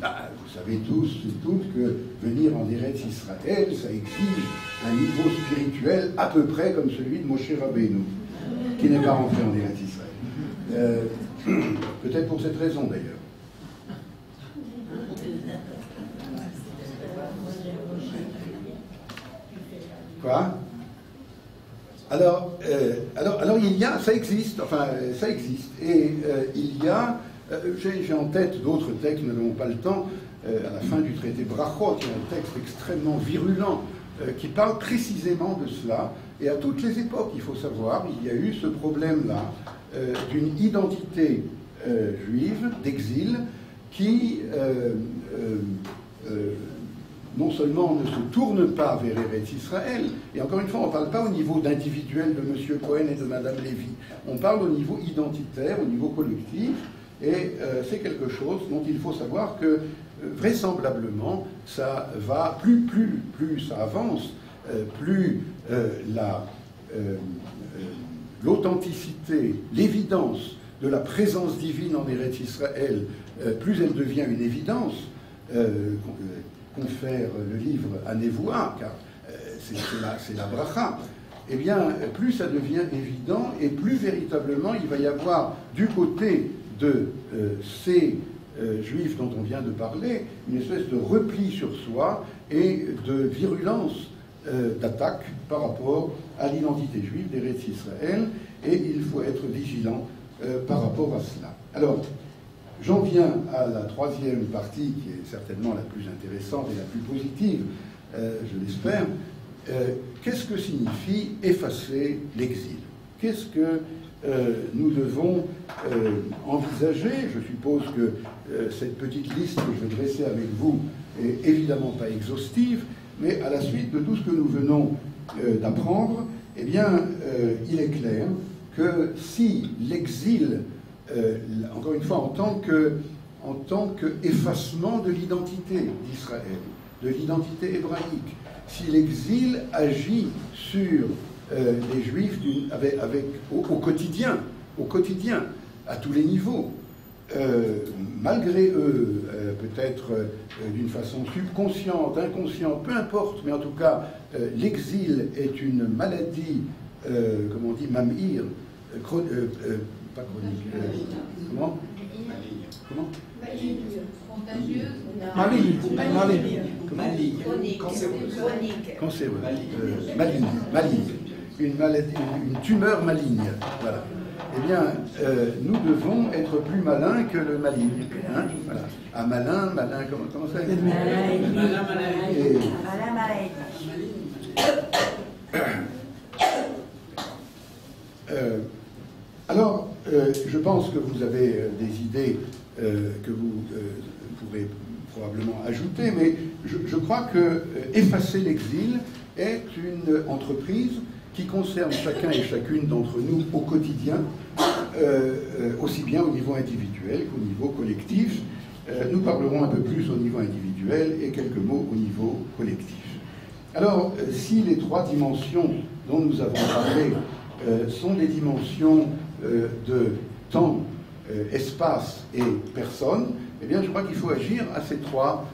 Vous savez tous et toutes que venir en Eretz Israël, ça exige un niveau spirituel à peu près comme celui de Moshe Rabbeinu, qui n'est pas rentré en Eretz Israël. Peut-être pour cette raison d'ailleurs. Quoi? Alors il y a, ça existe, enfin ça existe, et il y a, j'ai en tête d'autres textes, nous n'avons pas le temps, à la fin du traité Brachot, il y a un texte extrêmement virulent qui parle précisément de cela, et à toutes les époques, il faut savoir, il y a eu ce problème-là d'une identité juive, d'exil, qui non seulement ne se tourne pas vers Eretz Israël, et encore une fois, on ne parle pas au niveau d'individuel de M. Cohen et de Mme Lévy, on parle au niveau identitaire, au niveau collectif, Et c'est quelque chose dont il faut savoir que vraisemblablement, ça va, plus ça avance, plus l'authenticité, l'évidence de la présence divine en Eretz Israël, plus elle devient une évidence, confère le livre à Nevoah, car c'est la bracha, eh bien, plus ça devient évident et plus véritablement il va y avoir du côté de ces juifs dont on vient de parler une espèce de repli sur soi et de virulence d'attaque par rapport à l'identité juive d'Eretz Israël, et il faut être vigilant par rapport à cela. Alors, j'en viens à la troisième partie, qui est certainement la plus intéressante et la plus positive, je l'espère. Qu'est-ce que signifie effacer l'exil? Qu'est-ce que nous devons envisager? Je suppose que cette petite liste que je vais dresser avec vous est évidemment pas exhaustive, mais à la suite de tout ce que nous venons d'apprendre, eh bien, il est clair que si l'exil, encore une fois, en tant qu'effacement de l'identité d'Israël, de l'identité hébraïque, si l'exil agit sur les Juifs au quotidien, à tous les niveaux, malgré eux, peut-être d'une façon subconsciente, inconsciente, peu importe, mais en tout cas, l'exil est une maladie, comment on dit, mamhir, pas chronique, comment? Comment? Cancéreuse. Maligne. Une maladie, une tumeur maligne. Voilà. Eh bien, nous devons être plus malins que le maligne. Hein, voilà. Ah, malin, comment ça s'appelle? Alors, je pense que vous avez des idées que vous pourrez probablement ajouter, mais je crois que effacer l'exil est une entreprise qui concerne chacun et chacune d'entre nous au quotidien, aussi bien au niveau individuel qu'au niveau collectif. Nous parlerons un peu plus au niveau individuel et quelques mots au niveau collectif. Alors, si les trois dimensions dont nous avons parlé sont des dimensions de temps, espace et personne, eh bien, je crois qu'il faut agir à ces trois,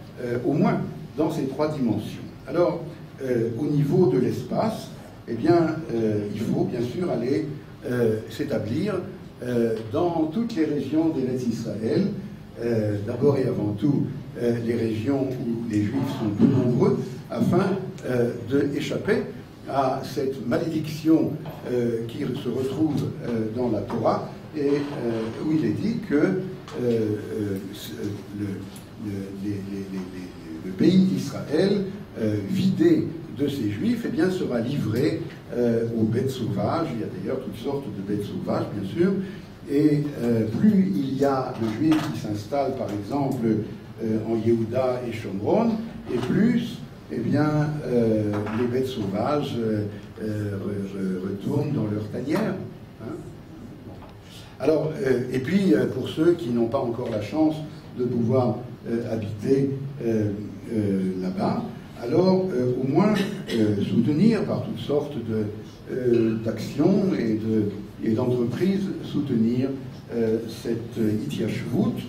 au moins dans ces trois dimensions. Alors, au niveau de l'espace, eh bien, il faut bien sûr aller s'établir dans toutes les régions d'Eretz Israël, d'abord et avant tout les régions où les Juifs sont peu nombreux, afin d'échapper à cette malédiction qui se retrouve dans la Torah, et où il est dit que le pays d'Israël, vidé de ses Juifs, eh bien, sera livré aux bêtes sauvages. Il y a d'ailleurs toutes sortes de bêtes sauvages, bien sûr. Et plus il y a de Juifs qui s'installent, par exemple, en Yehuda et Shomron, et plus, eh bien, les bêtes sauvages retournent dans leur tanière. Hein. Alors, et puis, pour ceux qui n'ont pas encore la chance de pouvoir habiter là-bas, alors au moins soutenir par toutes sortes d'actions et d'entreprises, soutenir cette Itiyashvut.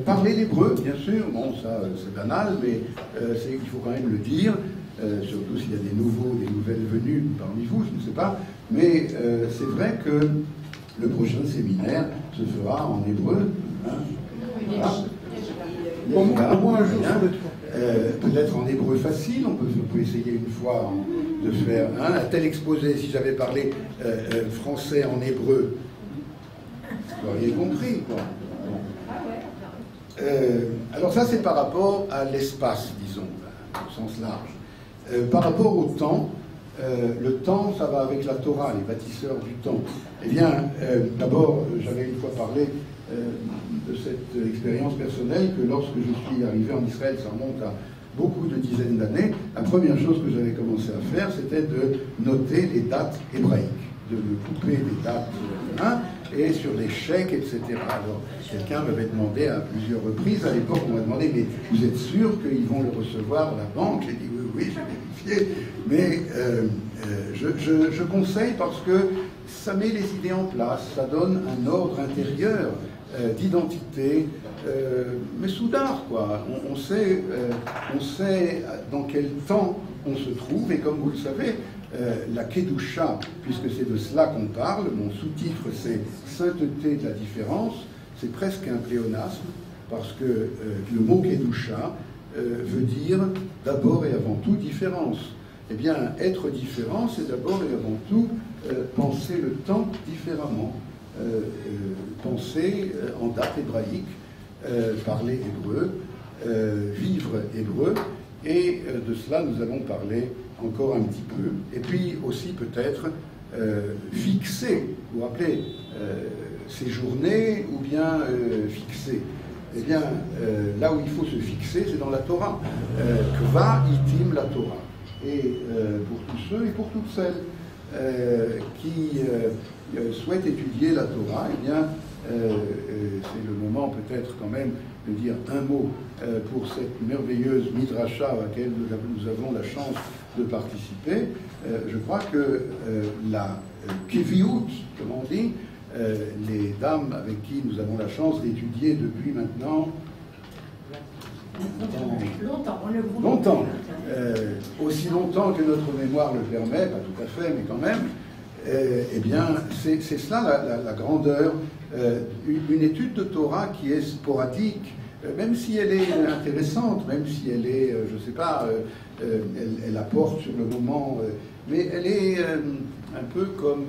Parler l'hébreu, bien sûr, bon, ça c'est banal, mais il faut quand même le dire, surtout s'il y a des nouvelles venues parmi vous, je ne sais pas, mais c'est vrai que le prochain séminaire se fera en hébreu. Hein, voilà. Au moins un jour, peut-être en hébreu facile, on peut essayer une fois de faire un tel exposé. Si j'avais parlé français en hébreu, vous auriez compris, quoi. Alors ça, c'est par rapport à l'espace, disons, au sens large. Par rapport au temps, le temps, ça va avec la Torah, les bâtisseurs du temps. Eh bien, d'abord, j'avais une fois parlé de cette expérience personnelle que lorsque je suis arrivé en Israël, ça remonte à beaucoup de dizaines d'années, la première chose que j'avais commencé à faire, c'était de noter les dates hébraïques, de me couper des dates, hein, et sur les chèques, etc. Alors, quelqu'un m'avait demandé à plusieurs reprises, à l'époque, on m'a demandé, mais vous êtes sûr qu'ils vont le recevoir à la banque? J'ai dit oui, j'ai vérifié, mais je conseille parce que ça met les idées en place, ça donne un ordre intérieur d'identité, mais soudard, quoi. On sait dans quel temps on se trouve, et comme vous le savez, la Kedusha, puisque c'est de cela qu'on parle, mon sous-titre c'est Sainteté de la différence, c'est presque un pléonasme, parce que le mot Kedusha veut dire d'abord et avant tout différence. Eh bien, être différent, c'est d'abord et avant tout penser le temps différemment, penser en date hébraïque, parler hébreu, vivre hébreu, et de cela nous allons parler encore un petit peu. Et puis aussi peut-être fixer, vous vous rappelez, séjourner ou bien fixer. Eh bien, là où il faut se fixer, c'est dans la Torah. Kva itim la Torah. Et pour tous ceux et pour toutes celles qui souhaitent étudier la Torah, eh bien, c'est le moment peut-être quand même de dire un mot pour cette merveilleuse midrasha à laquelle nous avons la chance de participer. Je crois que la kiviout, comme on dit, les dames avec qui nous avons la chance d'étudier depuis maintenant longtemps, aussi longtemps que notre mémoire le permet, pas tout à fait, mais quand même, eh bien, c'est cela la grandeur. Une étude de Torah qui est sporadique, même si elle est intéressante, même si elle est, je ne sais pas, elle apporte sur le moment, mais elle est un peu comme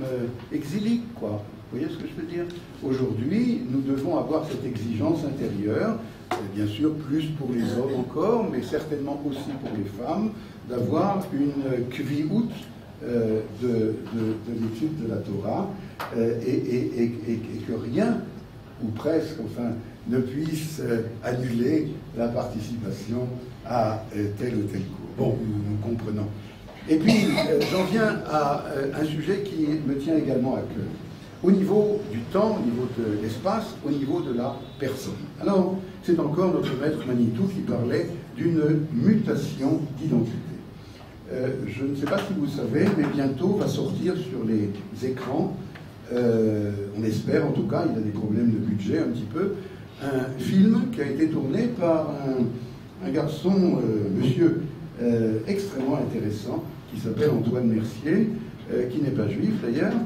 exilique, quoi. Vous voyez ce que je veux dire? Aujourd'hui, nous devons avoir cette exigence intérieure, bien sûr plus pour les hommes encore, mais certainement aussi pour les femmes, d'avoir une kviout de l'étude de la Torah, et que rien, ou presque, enfin, ne puisse annuler la participation à tel ou tel cours. Bon, nous comprenons. Et puis, j'en viens à un sujet qui me tient également à cœur. Au niveau du temps, au niveau de l'espace, au niveau de la personne. Alors, c'est encore notre maître Manitou qui parlait d'une mutation d'identité. Je ne sais pas si vous savez, mais bientôt va sortir sur les écrans, on espère en tout cas, il a des problèmes de budget un petit peu, un film qui a été tourné par un garçon, monsieur, extrêmement intéressant, qui s'appelle Antoine Mercier, qui n'est pas juif d'ailleurs,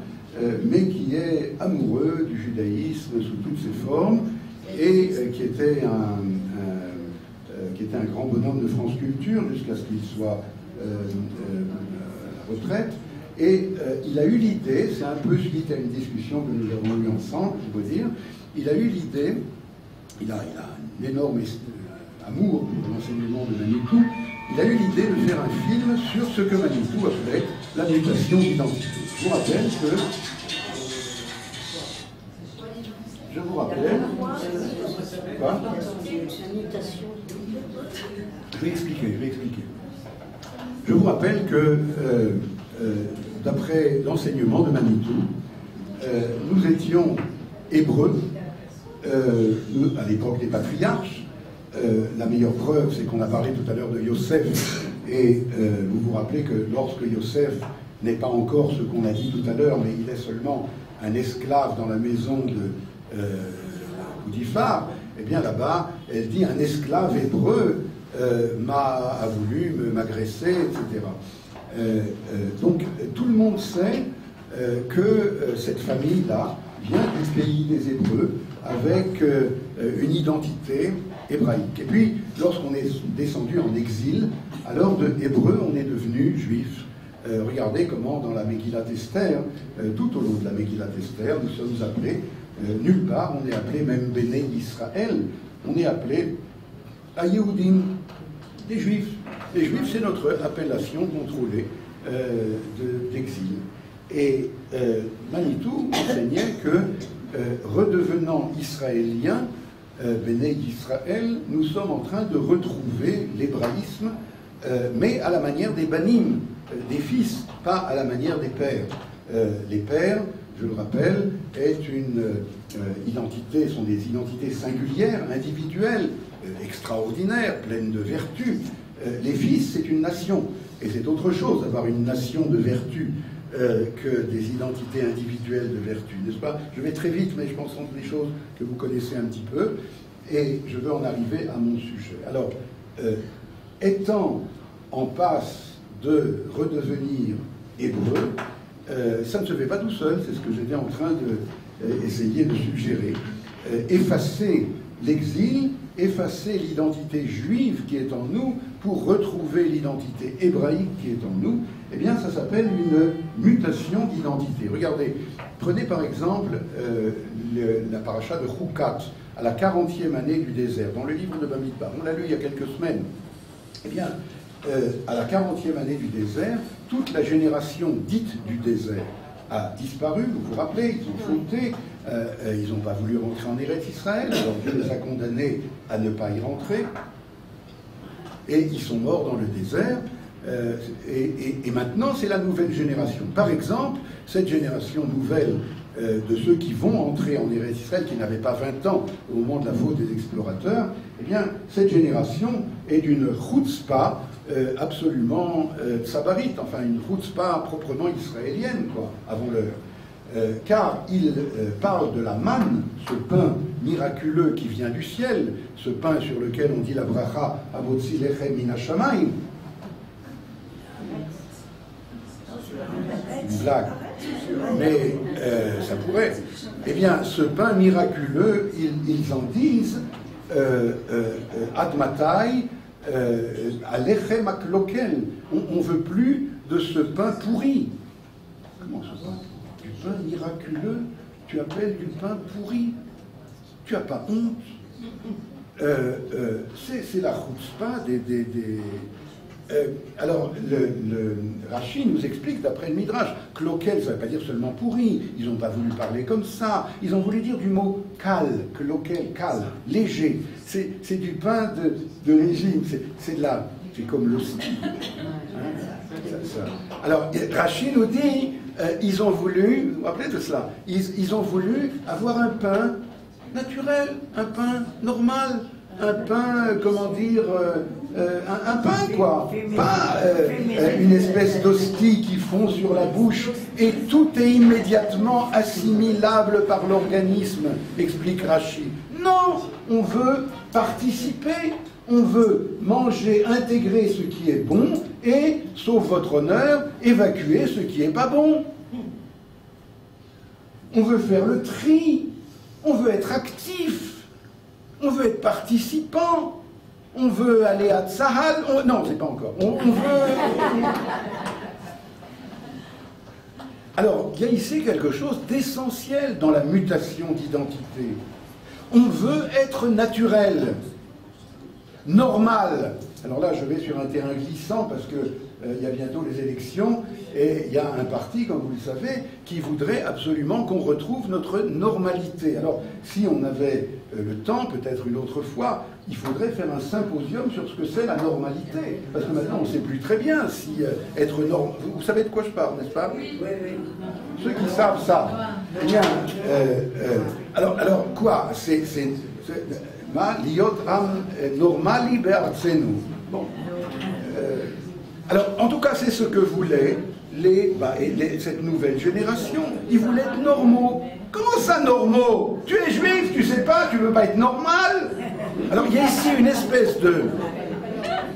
mais qui est amoureux du judaïsme sous toutes ses formes, et qui était un grand bonhomme de France Culture jusqu'à ce qu'il soit à la retraite. Et il a eu l'idée, c'est un peu suite à une discussion que nous avons eue ensemble, je veux dire, il a eu l'idée, il a un énorme amour pour l'enseignement de Manitou, il a eu l'idée de faire un film sur ce que Manitou appelait la mutation d'identité. Je vous rappelle que... Je vous rappelle... Quoi? Je vais expliquer. Je vous rappelle que, d'après l'enseignement de Manitou, nous étions hébreux, à l'époque des patriarches. La meilleure preuve, c'est qu'on a parlé tout à l'heure de Yosef, et vous vous rappelez que lorsque Yosef n'est pas encore ce qu'on a dit tout à l'heure, mais il est seulement un esclave dans la maison de Potiphar, eh bien là-bas, elle dit un esclave hébreu a voulu m'agresser, etc. Donc tout le monde sait que cette famille-là vient du pays des Hébreux avec une identité hébraïque. Et puis, lorsqu'on est descendu en exil, alors de hébreu, on est devenu juif. Regardez comment dans la Megillat Esther, tout au long de la Megillat Esther, nous sommes appelés, nulle part, on est appelé même Béné Israël, on est appelé Ayehudim, des Juifs. Les Juifs, c'est notre appellation contrôlée d'exil. Et Manitou enseignait que, redevenant israélien, Béné Israël, nous sommes en train de retrouver l'hébraïsme, mais à la manière des banim, des fils, pas à la manière des pères. Les pères je le rappelle, est une identité, sont des identités singulières, individuelles, extraordinaires, pleines de vertus. Les fils, c'est une nation, et c'est autre chose d'avoir une nation de vertus que des identités individuelles de vertus, n'est-ce pas? Je vais très vite, mais je pense que ce sont des choses que vous connaissez un petit peu, et je veux en arriver à mon sujet. Alors, étant en passe de redevenir hébreu, ça ne se fait pas tout seul, c'est ce que j'étais en train d'essayer de suggérer. Effacer l'exil, effacer l'identité juive qui est en nous pour retrouver l'identité hébraïque qui est en nous, eh bien ça s'appelle une mutation d'identité. Regardez, prenez par exemple la paracha de Chukat, à la 40e année du désert, dans le livre de Bamidbar. On l'a lu il y a quelques semaines. Eh bien, à la 40e année du désert, toute la génération dite du désert a disparu, vous vous rappelez, ils ont fauté, ils n'ont pas voulu rentrer en Eretz Israël, alors Dieu les a condamnés à ne pas y rentrer, et ils sont morts dans le désert, et maintenant c'est la nouvelle génération. Par exemple, cette génération nouvelle de ceux qui vont entrer en Eretz Israël, qui n'avaient pas 20 ans au moment de la faute des explorateurs, eh bien, cette génération est d'une chutzpah absolument tsabarite, enfin une chutzpah proprement israélienne, quoi, avant l'heure. Car il parle de la manne, ce pain miraculeux qui vient du ciel, ce pain sur lequel on dit la bracha Hamotzi lechem min hashamayim. Une blague. Mais ça pourrait. Eh bien, ce pain miraculeux, ils en disent Admatai Alechem aklokel. On ne veut plus de ce pain pourri. Comment ce pain? Du pain miraculeux, tu appelles du pain pourri. Tu n'as pas honte? C'est la chutzpah des alors, le Rashi nous explique, d'après le Midrash, cloquel, ça ne veut pas dire seulement pourri, ils n'ont pas voulu parler comme ça, ils ont voulu dire du mot cal, cloquel, cal, léger. C'est du pain de régime, c'est comme l'hostie. Alors, Rashi nous dit, ils ont voulu, vous vous rappelez de cela, ils ont voulu avoir un pain naturel, un pain normal, un pain, comment dire, un pain, quoi. Pas une espèce d'hostie qui fond sur la bouche et tout est immédiatement assimilable par l'organisme, explique Rashi. Non, on veut participer, on veut manger, intégrer ce qui est bon et, sauf votre honneur, évacuer ce qui n'est pas bon. On veut faire le tri, on veut être actif. On veut être participant, on veut aller à Tzahal, non, c'est pas encore, on veut... Alors, il y a ici quelque chose d'essentiel dans la mutation d'identité. On veut être naturel, normal. Alors là, je vais sur un terrain glissant parce que il y a bientôt les élections et il y a un parti, comme vous le savez, qui voudrait absolument qu'on retrouve notre normalité. Alors, si on avait le temps, peut-être une autre fois, il faudrait faire un symposium sur ce que c'est la normalité. Parce que maintenant, on ne sait plus très bien si être normal... Vous savez de quoi je parle, n'est-ce pas? Oui, oui, oui. Ceux qui savent ça. Eh bien, alors quoi? C'est ma liot am normali be'artzenu. Bon. Alors, en tout cas, c'est ce que voulaient cette nouvelle génération. Ils voulaient être normaux. Comment ça, normaux? Tu es juif, tu sais pas, tu veux pas être normal? Alors, il y a ici une espèce de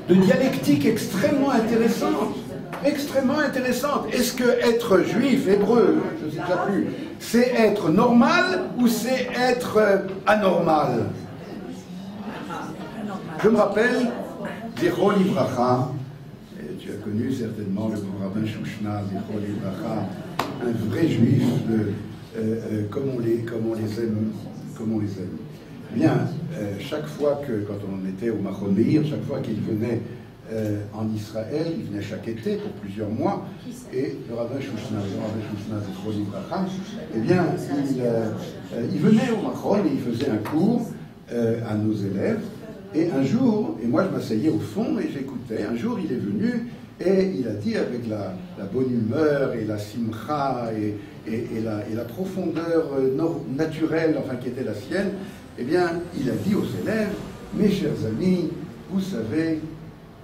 dialectique extrêmement intéressante. Extrêmement intéressante. Est-ce que être juif, hébreu, je ne sais déjà plus, c'est être normal ou c'est être anormal? Je me rappelle Zichro Livracha. Tu as connu certainement le grand rabbin Shushna, Zichro Livracha, un vrai juif, comme on les aime. Bien, chaque fois quand on était au Machon Meir, chaque fois qu'il venait en Israël, il venait chaque été pour plusieurs mois, et le rabbin Shushna, Zichro Livracha, eh bien, il venait au Machon et il faisait un cours à nos élèves. Et un jour, et moi je m'asseyais au fond et j'écoutais, un jour il est venu et il a dit avec la bonne humeur et la simcha et la profondeur naturelle, enfin qui était la sienne, eh bien il a dit aux élèves, mes chers amis, vous savez,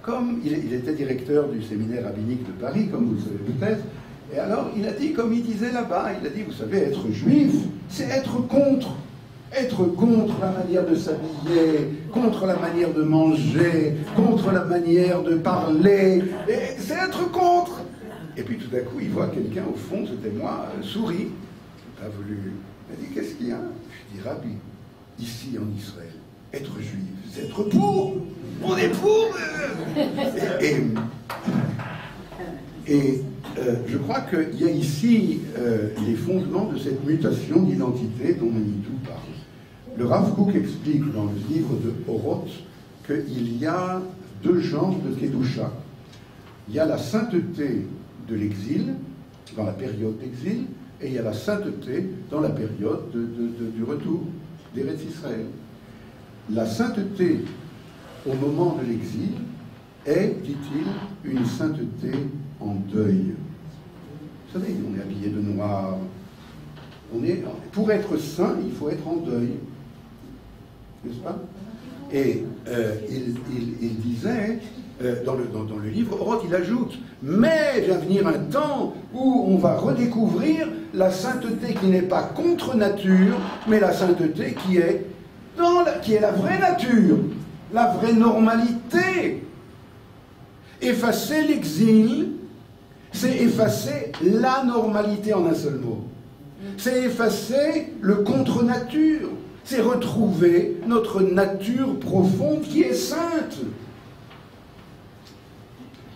comme il était directeur du séminaire rabbinique de Paris, comme vous le savez peut-être, et alors il a dit, comme il disait là-bas, il a dit, vous savez, être juif, c'est être contre la manière de s'habiller, contre la manière de manger, contre la manière de parler, c'est être contre. Et puis tout à coup, il voit quelqu'un au fond, c'était moi, sourit, pas voulu. Il m'a dit, qu'est-ce qu'il y a? Je dis, Rabbi, ici en Israël, être juif, c'est être pour. On est pour. Et je crois qu'il y a ici les fondements de cette mutation d'identité dont Manitou parle. Le Rav Kook explique dans le livre de Oroth qu'il y a deux genres de Kedusha. Il y a la sainteté de l'exil, dans la période d'exil, et il y a la sainteté dans la période du retour d'Eretz Israël. La sainteté au moment de l'exil est, dit-il, une sainteté en deuil. Vous savez, on est habillé de noir. Pour être saint, il faut être en deuil. N'est-ce pas? Et il disait, dans le livre, Oroth, il ajoute, mais vient venir un temps où on va redécouvrir la sainteté qui n'est pas contre nature, mais la sainteté qui est la vraie nature, la vraie normalité. Effacer l'exil, c'est effacer la normalité en un seul mot. C'est effacer le contre-nature. C'est retrouver notre nature profonde qui est sainte.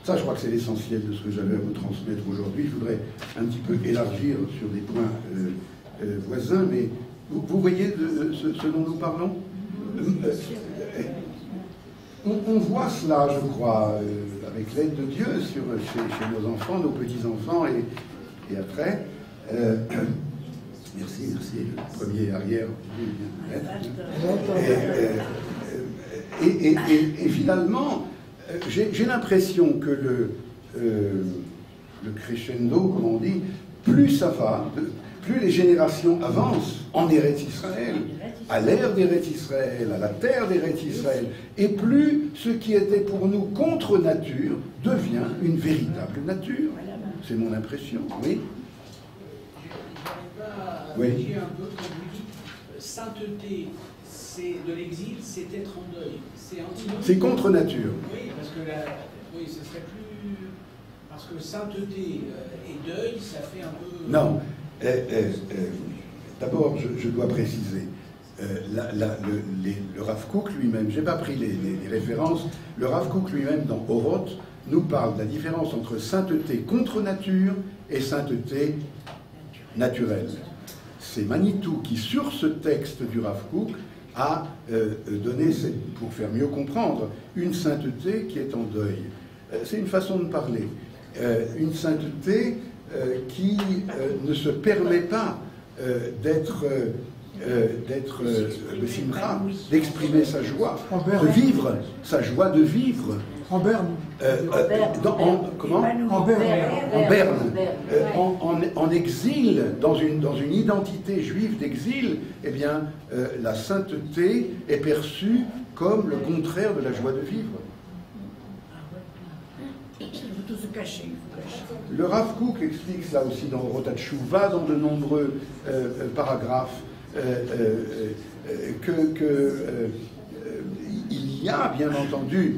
Ça, je crois que c'est l'essentiel de ce que j'avais à vous transmettre aujourd'hui. Je voudrais un petit peu élargir sur des points voisins, mais vous voyez ce dont nous parlons? On voit cela, je crois, avec l'aide de Dieu chez nos enfants, nos petits-enfants et après. Merci, le premier arrière. Et finalement, j'ai l'impression que le crescendo, comme on dit, plus ça va, plus les générations avancent en Eretz Israël, à l'ère d'Eretz Israël, à la terre d'Eretz Israël, et plus ce qui était pour nous contre nature devient une véritable nature. C'est mon impression, oui. Oui. J'ai un peu comme vous dites, sainteté, c'est de l'exil, c'est être en deuil. C'est antinomique. C'est contre nature. Oui, parce que oui, ce serait plus. Parce que sainteté et deuil, ça fait un peu. Non. D'abord, je dois préciser. Le Rav Kook lui-même, je n'ai pas pris les références, le Rav Kook lui-même dans Oroth nous parle de la différence entre sainteté contre nature et sainteté naturelle. C'est Manitou qui, sur ce texte du Rav Kook, a donné, pour faire mieux comprendre, une sainteté qui est en deuil. C'est une façon de parler. Une sainteté qui ne se permet pas d'être le simcha, d'exprimer sa joie, de vivre, sa joie de vivre. En Berne. Comment? En Berne. En exil, dans une identité juive d'exil, eh bien, la sainteté est perçue comme le contraire de la joie de vivre. Il faut tout se cacher. Le Rav Kook explique cela aussi dans Rotat Tshuva, dans de nombreux paragraphes, il y a bien entendu,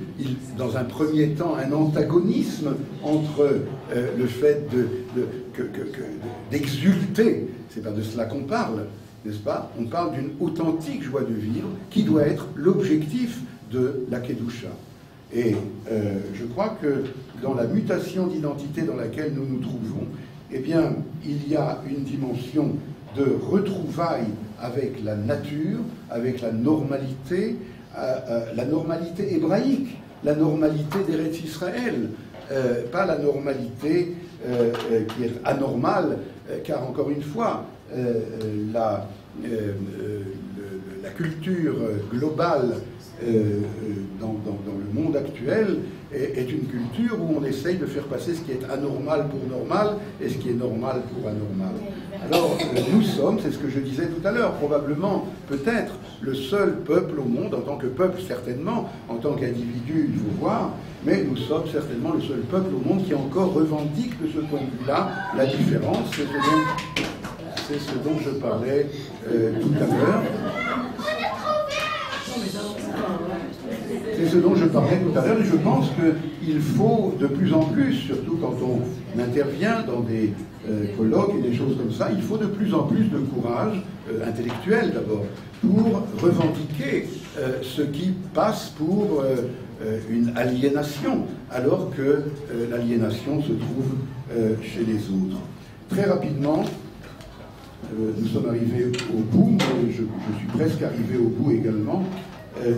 dans un premier temps, un antagonisme entre le fait d'exulter, c'est pas de cela qu'on parle, n'est-ce pas? On parle d'une authentique joie de vivre qui doit être l'objectif de la Kedusha. Et je crois que dans la mutation d'identité dans laquelle nous nous trouvons, eh bien, il y a une dimension de retrouvailles avec la nature, avec la normalité hébraïque, la normalité d'Eretz Israël, pas la normalité qui est anormale, car encore une fois, la culture globale dans le monde actuel est une culture où on essaye de faire passer ce qui est anormal pour normal et ce qui est normal pour anormal. Alors, nous sommes, c'est ce que je disais tout à l'heure, probablement, peut-être, le seul peuple au monde, en tant que peuple certainement, en tant qu'individu, il faut voir, mais nous sommes certainement le seul peuple au monde qui encore revendique de ce point de vue-là la différence. C'est ce dont je parlais tout à l'heure. C'est ce dont je parlais tout à l'heure, et je pense qu'il faut de plus en plus, surtout quand on intervient dans des colloques et des choses comme ça, il faut de plus en plus de courage intellectuel d'abord, pour revendiquer ce qui passe pour une aliénation, alors que l'aliénation se trouve chez les autres. Très rapidement, nous sommes arrivés au bout, mais je suis presque arrivé au bout également.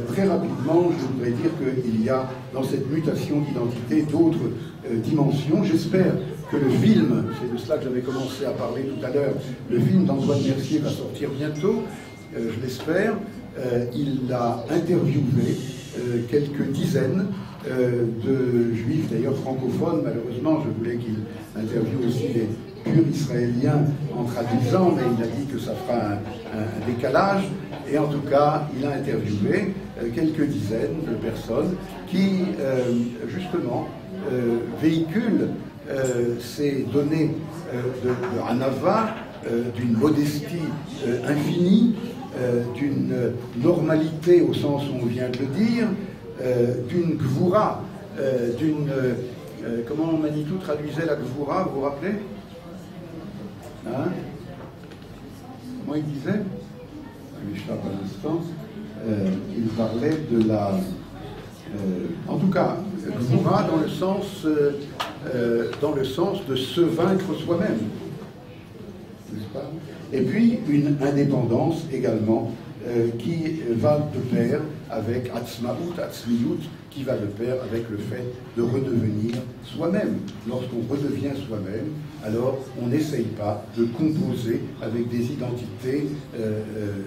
Très rapidement, je voudrais dire qu'il y a dans cette mutation d'identité d'autres dimensions. J'espère que le film, c'est de cela que j'avais commencé à parler tout à l'heure, le film d'Antoine Mercier va sortir bientôt, je l'espère. Il a interviewé quelques dizaines de juifs, d'ailleurs francophones. Malheureusement, je voulais qu'il interviewe aussi des purs israéliens en traduisant, mais il a dit que ça fera un décalage. Et en tout cas, il a interviewé quelques dizaines de personnes qui, justement, véhiculent ces données de Hanava, d'une modestie infinie, d'une normalité au sens où on vient de le dire, d'une gvoura, comment Manitou traduisait la gvoura, vous vous rappelez? Hein? Comment il disait? M'échappe à l'instant, il parlait de la... en tout cas, gvoura dans le sens de se vaincre soi-même, n'est-ce pas? Et puis une indépendance également qui va de pair avec atzmaout, atzmiyut, qui va de pair avec le fait de redevenir soi-même. Lorsqu'on redevient soi-même, alors on n'essaye pas de composer avec des identités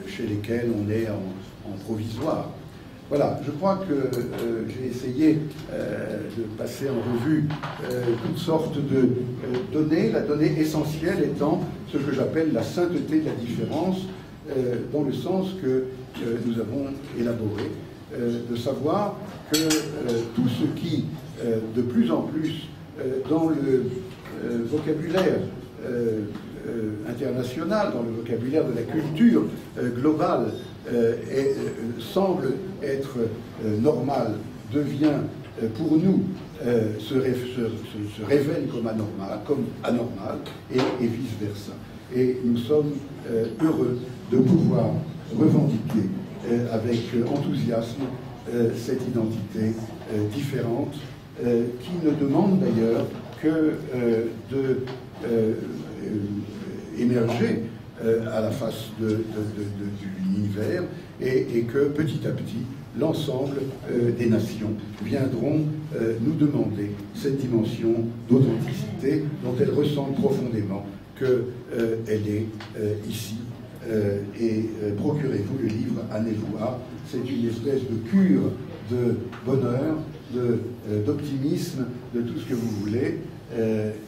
chez lesquelles on est en provisoire. Voilà, je crois que j'ai essayé de passer en revue toutes sortes de données, la donnée essentielle étant ce que j'appelle la sainteté de la différence, dans le sens que nous avons élaboré, de savoir que tout ce qui, de plus en plus, dans le vocabulaire international, dans le vocabulaire de la culture globale, semble être normal, devient pour nous, se révèle comme anormal, et vice-versa. Et nous sommes heureux de pouvoir revendiquer avec enthousiasme cette identité différente, qui ne demande d'ailleurs que émerger à la face de l'univers, et que petit à petit, l'ensemble des nations viendront nous demander cette dimension d'authenticité dont elles ressentent profondément qu'elle est ici. Et procurez-vous le livre Anévoa. C'est une espèce de cure de bonheur, d'optimisme, de tout ce que vous voulez.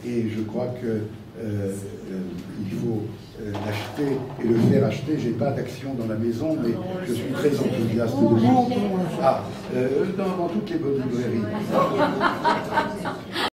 Et je crois que il faut l'acheter et le faire acheter. J'ai pas d'action dans la maison, mais je suis très enthousiaste de lui. Dans toutes les bonnes librairies.